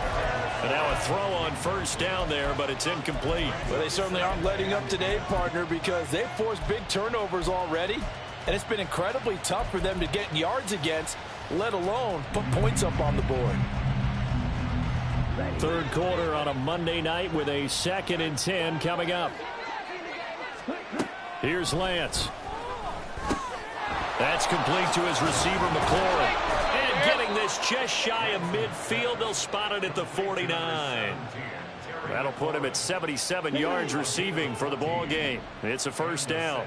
Speaker 6: And now a throw on 1st down there, but it's incomplete.
Speaker 9: Well, they certainly aren't letting up today, partner, because they've forced big turnovers already. And it's been incredibly tough for them to get yards against, let alone put points up on the board.
Speaker 8: 3rd quarter on a Monday night with a 2nd and 10 coming up. Here's Lance. That's complete to his receiver, McLaurin. And getting this just shy of midfield, they'll spot it at the 49. That'll put him at 77 yards receiving for the ball game. It's a 1st down.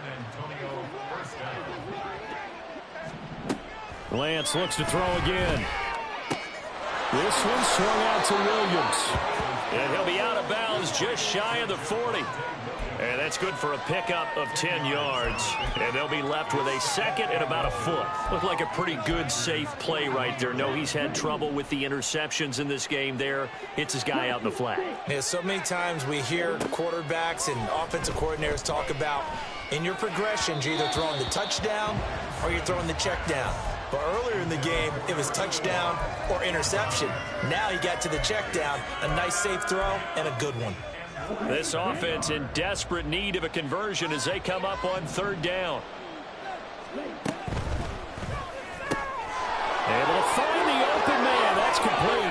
Speaker 8: Lance looks to throw again. This one swung out to Williams.
Speaker 6: And he'll be out of bounds just shy of the 40. And that's good for a pickup of 10 yards. And they'll be left with a 2nd and about a foot. Looked like a pretty good, safe play right there. No, he's had trouble with the interceptions in this game there. Hits his guy out in the flat.
Speaker 7: Yeah, so many times we hear quarterbacks and offensive coordinators talk about in your progressions, you're either throwing the touchdown or you're throwing the check down. But earlier in the game, it was touchdown or interception. Now he got to the check down, a nice safe throw and a good one.
Speaker 6: This offense in desperate need of a conversion as they come up on 3rd down. Able to find the open man. That's complete.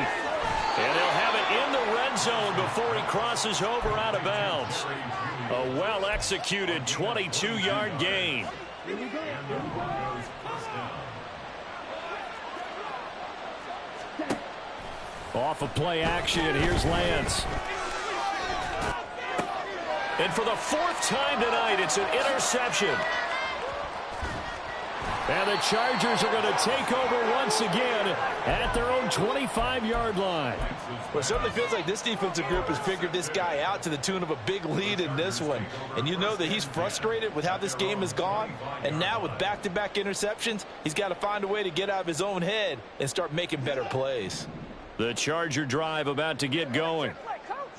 Speaker 6: zone before he crosses over out of bounds. A well-executed 22-yard gain. Off of play action, here's Lance. And for the fourth time tonight, it's an interception. And the Chargers are going to take over once again at their own 25-yard line.
Speaker 9: Well, it certainly feels like this defensive group has figured this guy out to the tune of a big lead in this one. And you know that he's frustrated with how this game has gone. And now with back-to-back interceptions, he's got to find a way to get out of his own head and start making better plays.
Speaker 6: The Charger drive about to get going.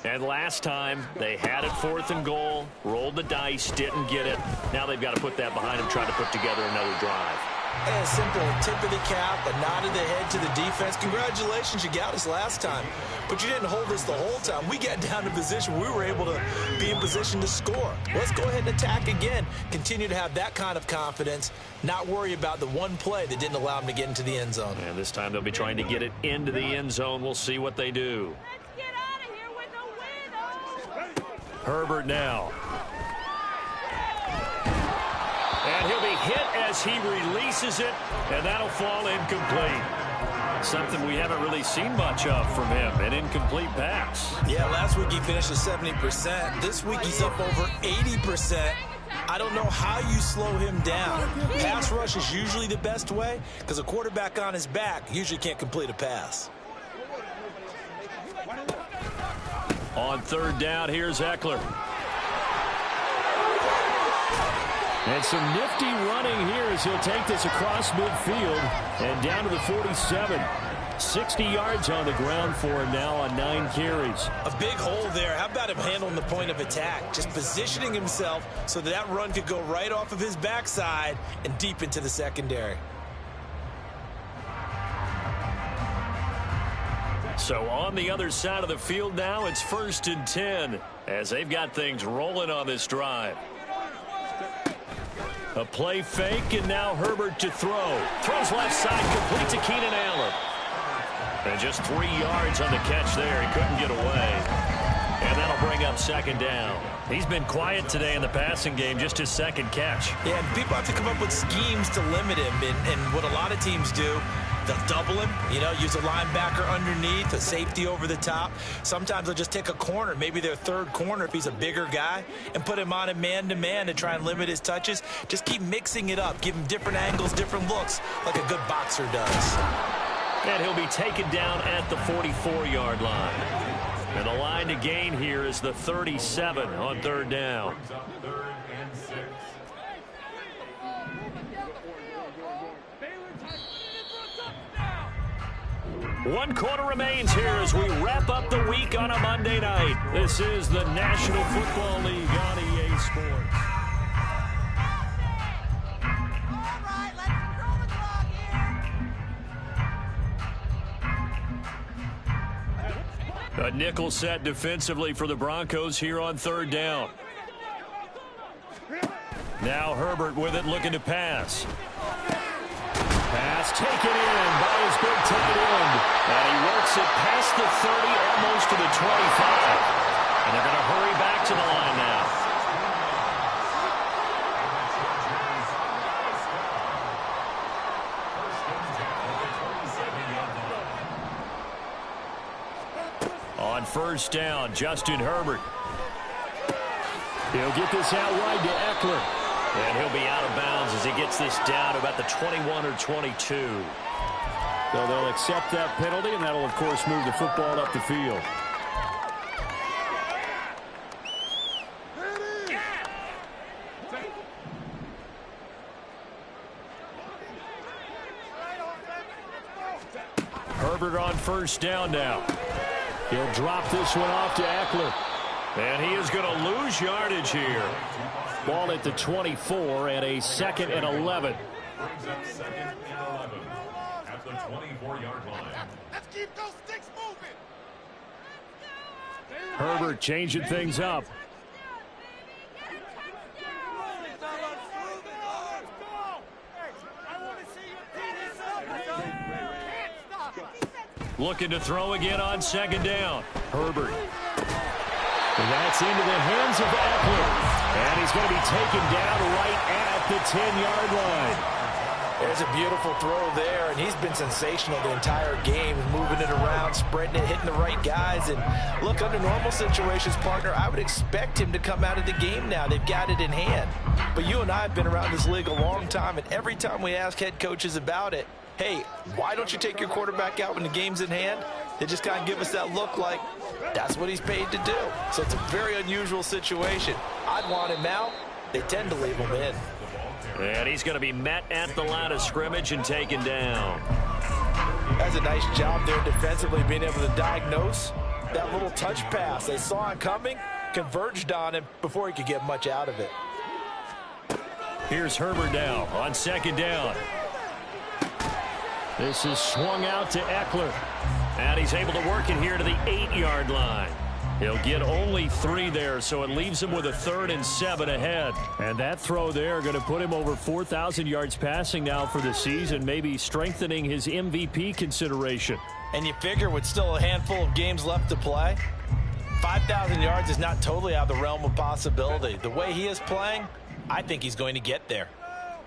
Speaker 6: And last time, they had it 4th and goal, rolled the dice, didn't get it. Now they've got to put that behind them, trying to put together another drive.
Speaker 7: A simple tip of the cap, a nod of the head to the defense. Congratulations, you got us last time. But you didn't hold us the whole time. We got down to position. We were able to be in position to score. Let's go ahead and attack again. Continue to have that kind of confidence. Not worry about the one play that didn't allow them to get into the end zone.
Speaker 6: And this time they'll be trying to get it into the end zone. We'll see what they do. Herbert now. And he'll be hit as he releases it, and that'll fall incomplete. Something we haven't really seen much of from him, an incomplete pass.
Speaker 7: Yeah, last week he finished at 70%. This week he's up over 80%. I don't know how you slow him down. Pass rush is usually the best way because a quarterback on his back usually can't complete a pass.
Speaker 6: On 3rd down, here's Eckler.
Speaker 8: And some nifty running here as he'll take this across midfield and down to the 47. 60 yards on the ground for him now on 9 carries.
Speaker 7: A big hole there. How about him handling the point of attack? Just positioning himself so that run could go right off of his backside and deep into the secondary.
Speaker 6: So on the other side of the field now, it's 1st and 10 as they've got things rolling on this drive. A play fake, and now Herbert to throw. Throws left side, complete to Keenan Allen. And just 3 yards on the catch there. He couldn't get away. And that'll bring up 2nd down. He's been quiet today in the passing game, just his 2nd catch.
Speaker 7: Yeah, and people have to come up with schemes to limit him. And what a lot of teams do, they'll double him, use a linebacker underneath, a safety over the top. Sometimes they'll just take a corner, maybe their 3rd corner if he's a bigger guy, and put him on a man-to-man to try and limit his touches. Just keep mixing it up, give him different angles, different looks, like a good boxer does.
Speaker 6: And he'll be taken down at the 44-yard line. And the line to gain here is the 37 on 3rd down. One quarter remains here as we wrap up the week on a Monday night. This is the National Football League on EA Sports.
Speaker 5: All right, let's control the clock here.
Speaker 6: A nickel set defensively for the Broncos here on 3rd down. Now Herbert with it, looking to pass. Pass taken in by his big tight end. And he works it past the 30, almost to the 25. And they're going to hurry back to the line now. On 1st down, Justin Herbert.
Speaker 8: He'll get this out wide to Eckler.
Speaker 6: And he'll be out of bounds as he gets this down to about the 21 or 22.
Speaker 8: So they'll accept that penalty, and that'll, of course, move the football up the field.
Speaker 6: Herbert on 1st down now.
Speaker 8: He'll drop this one off to Eckler.
Speaker 6: And he is going to lose yardage here.
Speaker 8: Ball at the 24 and a 2nd and 11.
Speaker 10: At the 24-yard line.
Speaker 4: Let's keep those sticks moving.
Speaker 8: Herbert changing things up.
Speaker 6: Looking to throw again on 2nd down.
Speaker 8: Herbert. And that's into the hands of Eckler. And he's going to be taken down right at the 10-yard line.
Speaker 9: There's a beautiful throw there, and he's been sensational the entire game, moving it around, spreading it, hitting the right guys. And look, under normal situations, partner, I would expect him to come out of the game now. They've got it in hand. But you and I have been around this league a long time, and every time we ask head coaches about it, hey, why don't you take your quarterback out when the game's in hand? They just kind of give us that look like that's what he's paid to do. So it's a very unusual situation. I'd want him out. They tend to leave him in.
Speaker 8: And he's going to be met at the line of scrimmage and taken down.
Speaker 9: That's a nice job there defensively, being able to diagnose that little touch pass. They saw it coming, converged on him before he could get much out of it.
Speaker 8: Here's Herbert now on second down. This is swung out to Eckler. And he's able to work it here to the 8-yard line. He'll get only 3 there, so it leaves him with a 3rd and 7 ahead. And that throw there going to put him over 4,000 yards passing now for the season, maybe strengthening his MVP consideration.
Speaker 9: And you figure with still a handful of games left to play, 5,000 yards is not totally out of the realm of possibility. The way he is playing, I think he's going to get there.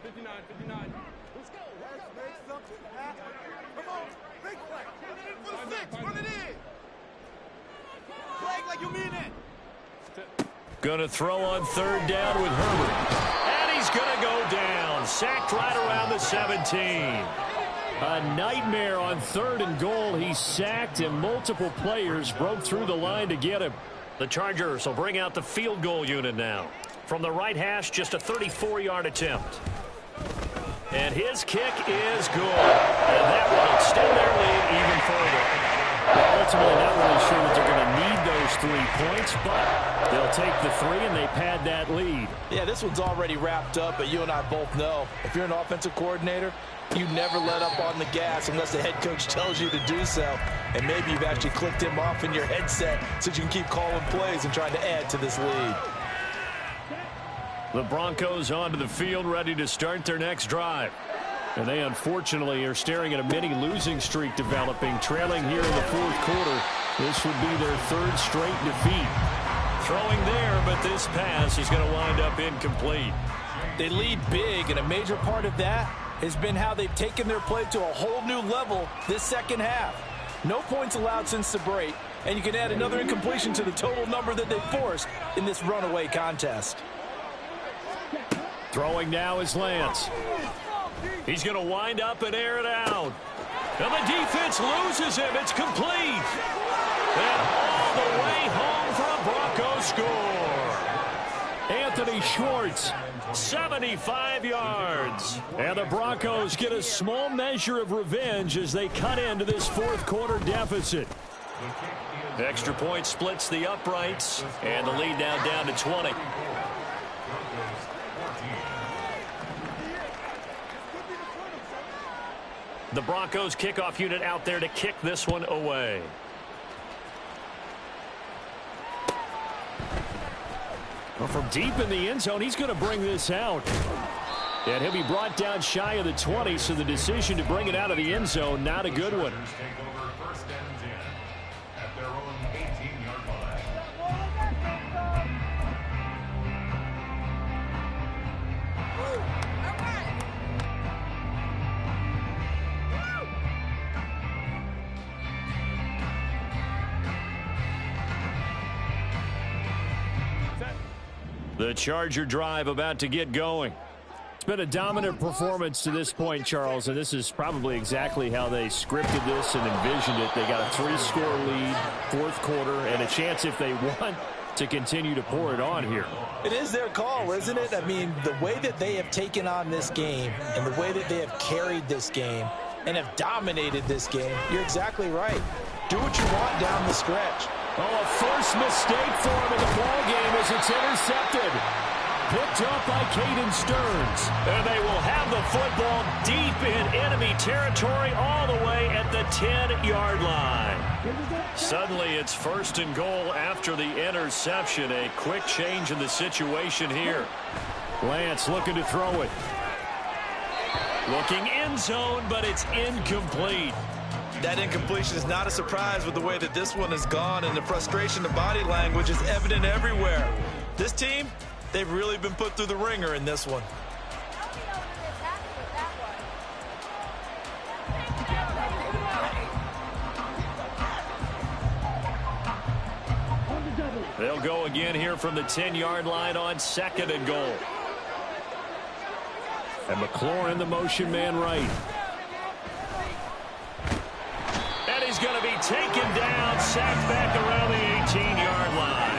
Speaker 10: 59. Let's go. Let's make something happen. Come on. Big play. Run it in for the 6. Run it in. Play like you mean it.
Speaker 8: Going to throw on third down with Herbert. And he's going to go down. Sacked right around the 17. A nightmare on 3rd and goal. He's sacked, and multiple players broke through the line to get him. The Chargers will bring out the field goal unit now. From the right hash, just a 34-yard attempt. And his kick is good. And that will extend their lead even further. Well, ultimately, not really sure that they're going to need those 3 points, but they'll take the 3 and they pad that lead.
Speaker 9: Yeah, this one's already wrapped up, but you and I both know if you're an offensive coordinator, you never let up on the gas unless the head coach tells you to do so. And maybe you've actually clicked him off in your headset so you can keep calling plays and trying to add to this lead.
Speaker 8: The Broncos onto the field, ready to start their next drive. And they, unfortunately, are staring at a mini losing streak developing, trailing here in the 4th quarter. This would be their 3rd straight defeat. Throwing there, but this pass is going to wind up incomplete.
Speaker 9: They lead big, and a major part of that has been how they've taken their play to a whole new level this second half. No points allowed since the break, and you can add another incompletion to the total number that they forced in this runaway contest.
Speaker 8: Throwing now is Lance. He's going to wind up and air it out. And the defense loses him. It's complete. And all the way home for a Broncos score. Anthony Schwartz, 75 yards. And the Broncos get a small measure of revenge as they cut into this 4th quarter deficit. Extra point splits the uprights, and the lead now down to 20. The Broncos kickoff unit out there to kick this one away. Well, from deep in the end zone, he's going to bring this out. And he'll be brought down shy of the 20, so the decision to bring it out of the end zone, not a good one. The Charger drive about to get going. It's been a dominant performance to this point, Charles, and this is probably exactly how they scripted this and envisioned it. They got a 3-score lead, 4th quarter, and a chance if they want to continue to pour it on here.
Speaker 9: It is their call, isn't it? I mean, the way that they have taken on this game and the way that they have carried this game and have dominated this game, you're exactly right. Do what you want down the stretch.
Speaker 8: Oh, a first mistake for him in the ball game as it's intercepted. Picked up by Caden Stearns. And they will have the football deep in enemy territory all the way at the 10-yard line. Suddenly it's 1st and goal after the interception. A quick change in the situation here. Lance looking to throw it. Looking end zone, but it's incomplete.
Speaker 7: That incompletion is not a surprise with the way that this one has gone, and the frustration, the body language is evident everywhere. This team, they've really been put through the ringer in this one.
Speaker 8: They'll go again here from the 10-yard line on 2nd and goal. And McLaurin, the motion man right. And he's going to be taken down, sacked back around the 18-yard line.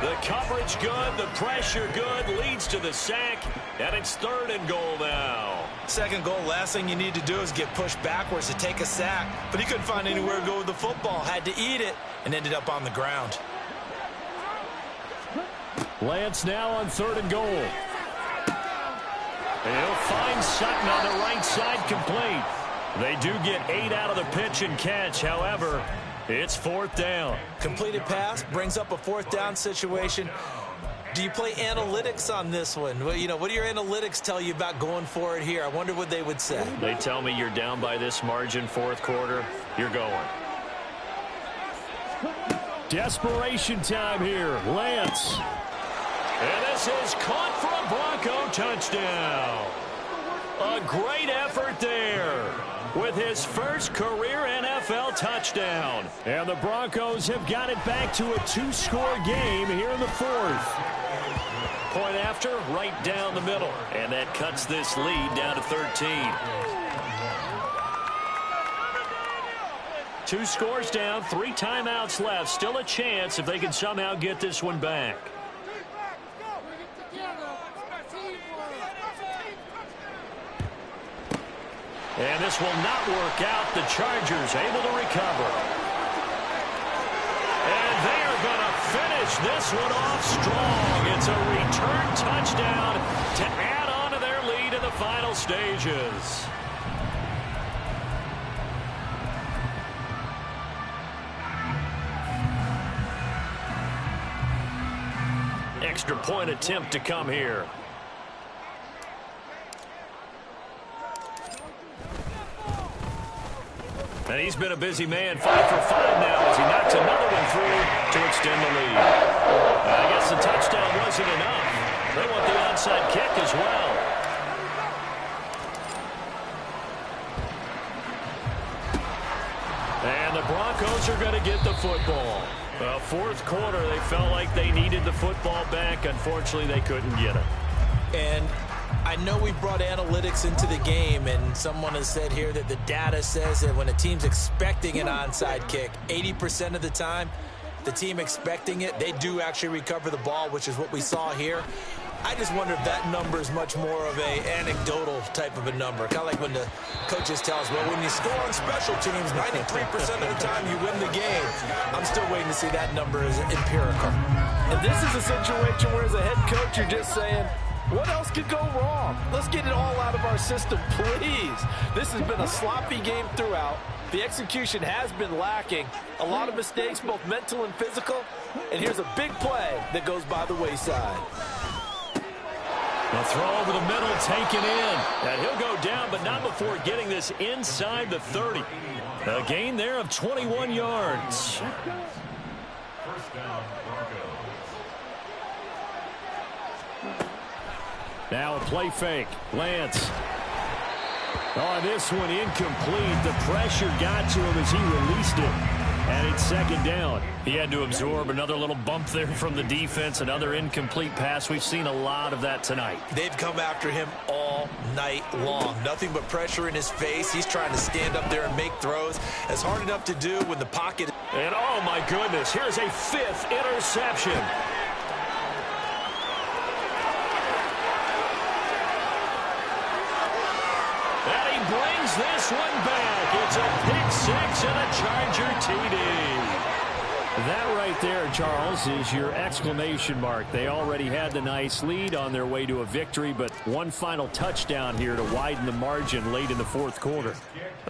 Speaker 8: The coverage good, the pressure good, leads to the sack, and it's 3rd and goal now.
Speaker 7: 2nd goal, last thing you need to do is get pushed backwards to take a sack. But he couldn't find anywhere to go with the football, had to eat it, and ended up on the ground.
Speaker 8: Lance now on 3rd and goal. And he'll find Sutton on the right side, complete. They do get 8 out of the pitch and catch. However, it's 4th down.
Speaker 7: Completed pass brings up a 4th down situation. Do you play analytics on this one? Well, you know, what do your analytics tell you about going for it here? I wonder what they would say.
Speaker 8: They tell me you're down by this margin, 4th quarter. You're going. Desperation time here. Lance. And this is caught for a Bronco touchdown. A great effort there with his first career NFL touchdown. And the Broncos have got it back to a 2-score game here in the 4th. Point after, right down the middle. And that cuts this lead down to 13. 2 scores down, 3 timeouts left. Still a chance if they can somehow get this one back. And this will not work out. The Chargers able to recover. And they are going to finish this one off strong. It's a return touchdown to add on to their lead in the final stages. Extra point attempt to come here. And he's been a busy man, 5 for 5 now as he knocks another one through to extend the lead. I guess the touchdown wasn't enough. They want the onside kick as well. And the Broncos are going to get the football. 4th quarter, they felt like they needed the football back. Unfortunately, they couldn't get it.
Speaker 7: And I know we brought analytics into the game, and someone has said here that the data says that when a team's expecting an onside kick, 80% of the time, the team expecting it, they do actually recover the ball, which is what we saw here. I just wonder if that number is much more of a anecdotal type of a number. Kind of like when the coaches tell us, well, when you score on special teams, 93% of the time you win the game. I'm still waiting to see that number as empirical.
Speaker 9: And this is a situation where as a head coach, you're just saying, what else could go wrong? Let's get it all out of our system, please. This has been a sloppy game throughout. The execution has been lacking. A lot of mistakes, both mental and physical. And here's a big play that goes by the wayside.
Speaker 8: The throw over the middle, taken in. And he'll go down, but not before getting this inside the 30. A gain there of 21 yards.
Speaker 11: First down, Broncos.
Speaker 8: Now a play fake. Lance. On this one, incomplete. The pressure got to him as he released it. And it's 2nd down. He had to absorb another little bump there from the defense, another incomplete pass. We've seen a lot of that tonight.
Speaker 7: They've come after him all night long. Nothing but pressure in his face. He's trying to stand up there and make throws. It's hard enough to do when the pocket.
Speaker 8: And oh my goodness, here's a 5th interception. And he brings this one back. It's a pick 6 and a Charger TD. That right there, Charles, is your exclamation mark. They already had the nice lead on their way to a victory, but one final touchdown here to widen the margin late in the 4th quarter.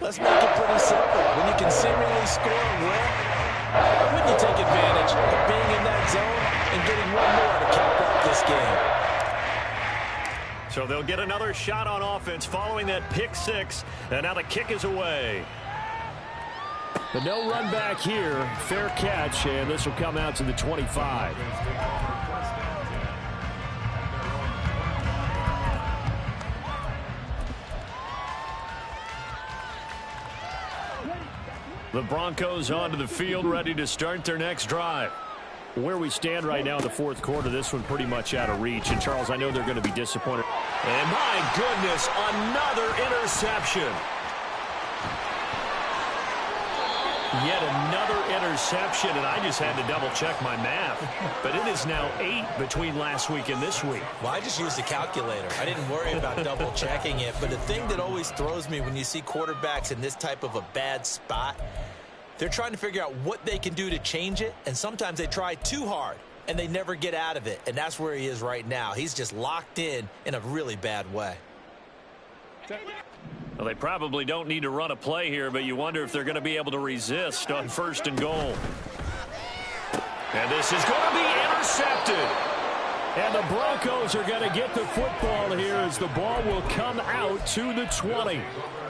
Speaker 7: Let's make it pretty simple. When you can seemingly score and win, why wouldn't you take advantage of being in that zone and getting one more to cap off this game?
Speaker 8: So they'll get another shot on offense following that pick 6, and now the kick is away. But no run back here. Fair catch, and this will come out to the 25. The Broncos onto the field, ready to start their next drive. Where we stand right now in the fourth quarter, this one pretty much out of reach. And, Charles, I know they're going to be disappointed. And, my goodness, another interception. Yet another interception, and I just had to double-check my math. But it is now 8 between last week and this week.
Speaker 7: Well, I just used a calculator. I didn't worry about double-checking it. But the thing that always throws me when you see quarterbacks in this type of a bad spot, they're trying to figure out what they can do to change it, and sometimes they try too hard, and they never get out of it. And that's where he is right now. He's just locked in a really bad way.
Speaker 8: Well, they probably don't need to run a play here, but you wonder if they're going to be able to resist on 1st and goal. And this is going to be intercepted. And the Broncos are going to get the football here as the ball will come out to the 20.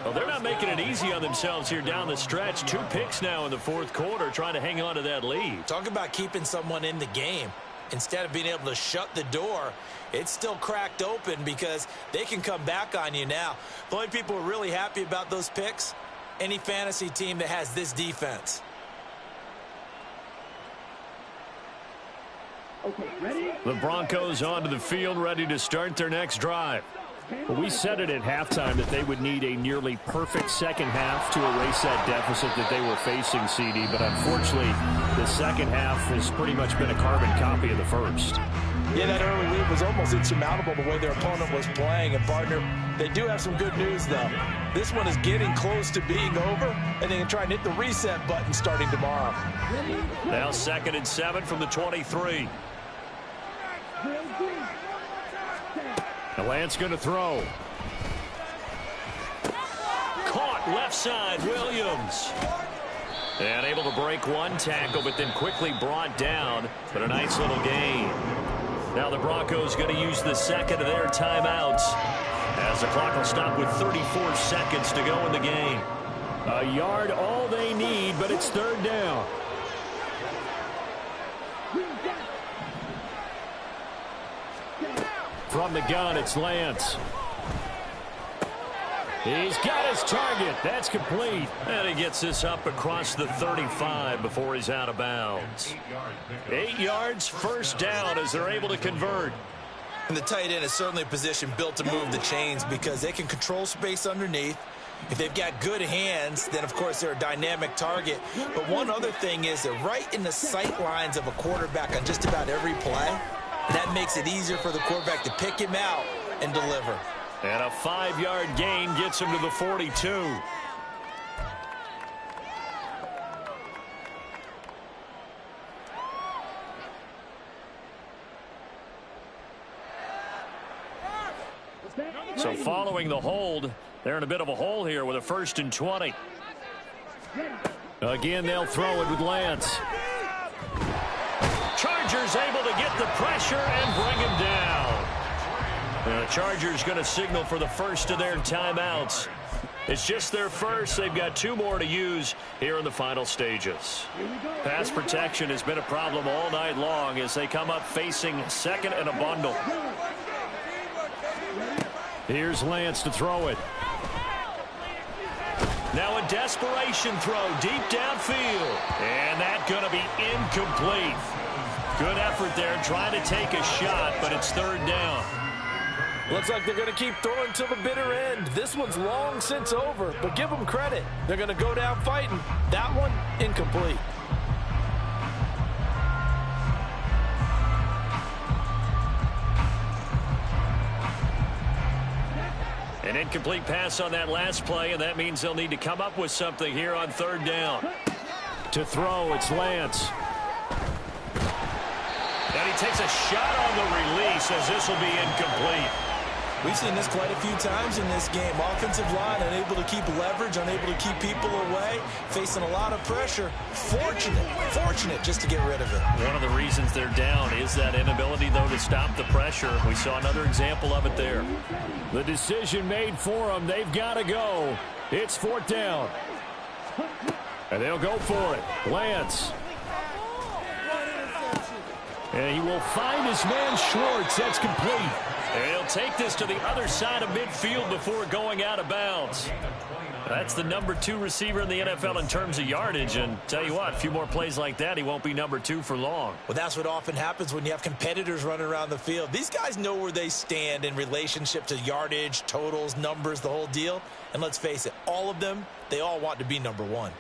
Speaker 8: Well, they're not making it easy on themselves here down the stretch. 2 picks now in the fourth quarter, trying to hang on to that lead.
Speaker 7: Talk about keeping someone in the game. Instead of being able to shut the door, it's still cracked open because they can come back on you now. The only people who are really happy about those picks, any fantasy team that has this defense.
Speaker 8: Okay, ready? The Broncos onto the field, ready to start their next drive. Well, we said it at halftime that they would need a nearly perfect second half to erase that deficit that they were facing, CD. But unfortunately, the second half has pretty much been a carbon copy of the first.
Speaker 9: Yeah, that early lead was almost insurmountable the way their opponent was playing. And, partner, they do have some good news, though. This one is getting close to being over, and they can try and hit the reset button starting tomorrow.
Speaker 8: Now 2nd and 7 from the 23. Lance going to throw. Caught left side, Williams. And able to break one tackle, but then quickly brought down. But a nice little gain. Now the Broncos going to use the second of their timeouts, as the clock will stop with 34 seconds to go in the game. A yard all they need, but it's 3rd down. From the gun, it's Lance. He's got his target. That's complete. And he gets this up across the 35 before he's out of bounds. 8 yards, 1st down as they're able to convert.
Speaker 7: And the tight end is certainly a position built to move the chains because they can control space underneath. If they've got good hands, then, of course, they're a dynamic target. But one other thing is they're right in the sight lines of a quarterback on just about every play. That makes it easier for the quarterback to pick him out and deliver.
Speaker 8: And a 5-yard gain gets him to the 42. So following the hold, they're in a bit of a hole here with a 1st and 20. Again, they'll throw it with Lance. Chargers able to get the pressure and bring him down. And the Chargers going to signal for the first of their timeouts. It's just their first. They've got 2 more to use here in the final stages. Pass protection has been a problem all night long as they come up facing 2nd and a bundle. Here's Lance to throw it. Now a desperation throw deep downfield. And that's going to be incomplete. Good effort there trying to take a shot, but it's 3rd down.
Speaker 9: Looks like they're going to keep throwing till the bitter end. This one's long since over, but give them credit. They're going to go down fighting. That one, incomplete.
Speaker 8: An incomplete pass on that last play, and that means they'll need to come up with something here on 3rd down. To throw, it's Lance. And he takes a shot on the release as this will be incomplete.
Speaker 7: We've seen this quite a few times in this game. Offensive line unable to keep leverage, unable to keep people away, facing a lot of pressure. Fortunate just to get rid of it.
Speaker 8: One of the reasons they're down is that inability, though, to stop the pressure. We saw another example of it there. The decision made for them. They've got to go. It's 4th down. And they'll go for it. Lance. And he will find his man Schwartz. That's complete. And he'll take this to the other side of midfield before going out of bounds. That's the number 2 receiver in the NFL in terms of yardage. And tell you what, a few more plays like that, he won't be number 2 for long.
Speaker 7: Well, that's what often happens when you have competitors running around the field. These guys know where they stand in relationship to yardage, totals, numbers, the whole deal. And let's face it, all of them, they all want to be number 1.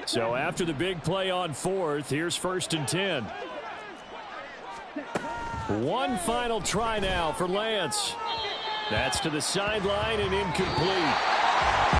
Speaker 8: So after the big play on 4th, here's 1st and 10. One final try now for Lance. That's to the sideline and incomplete.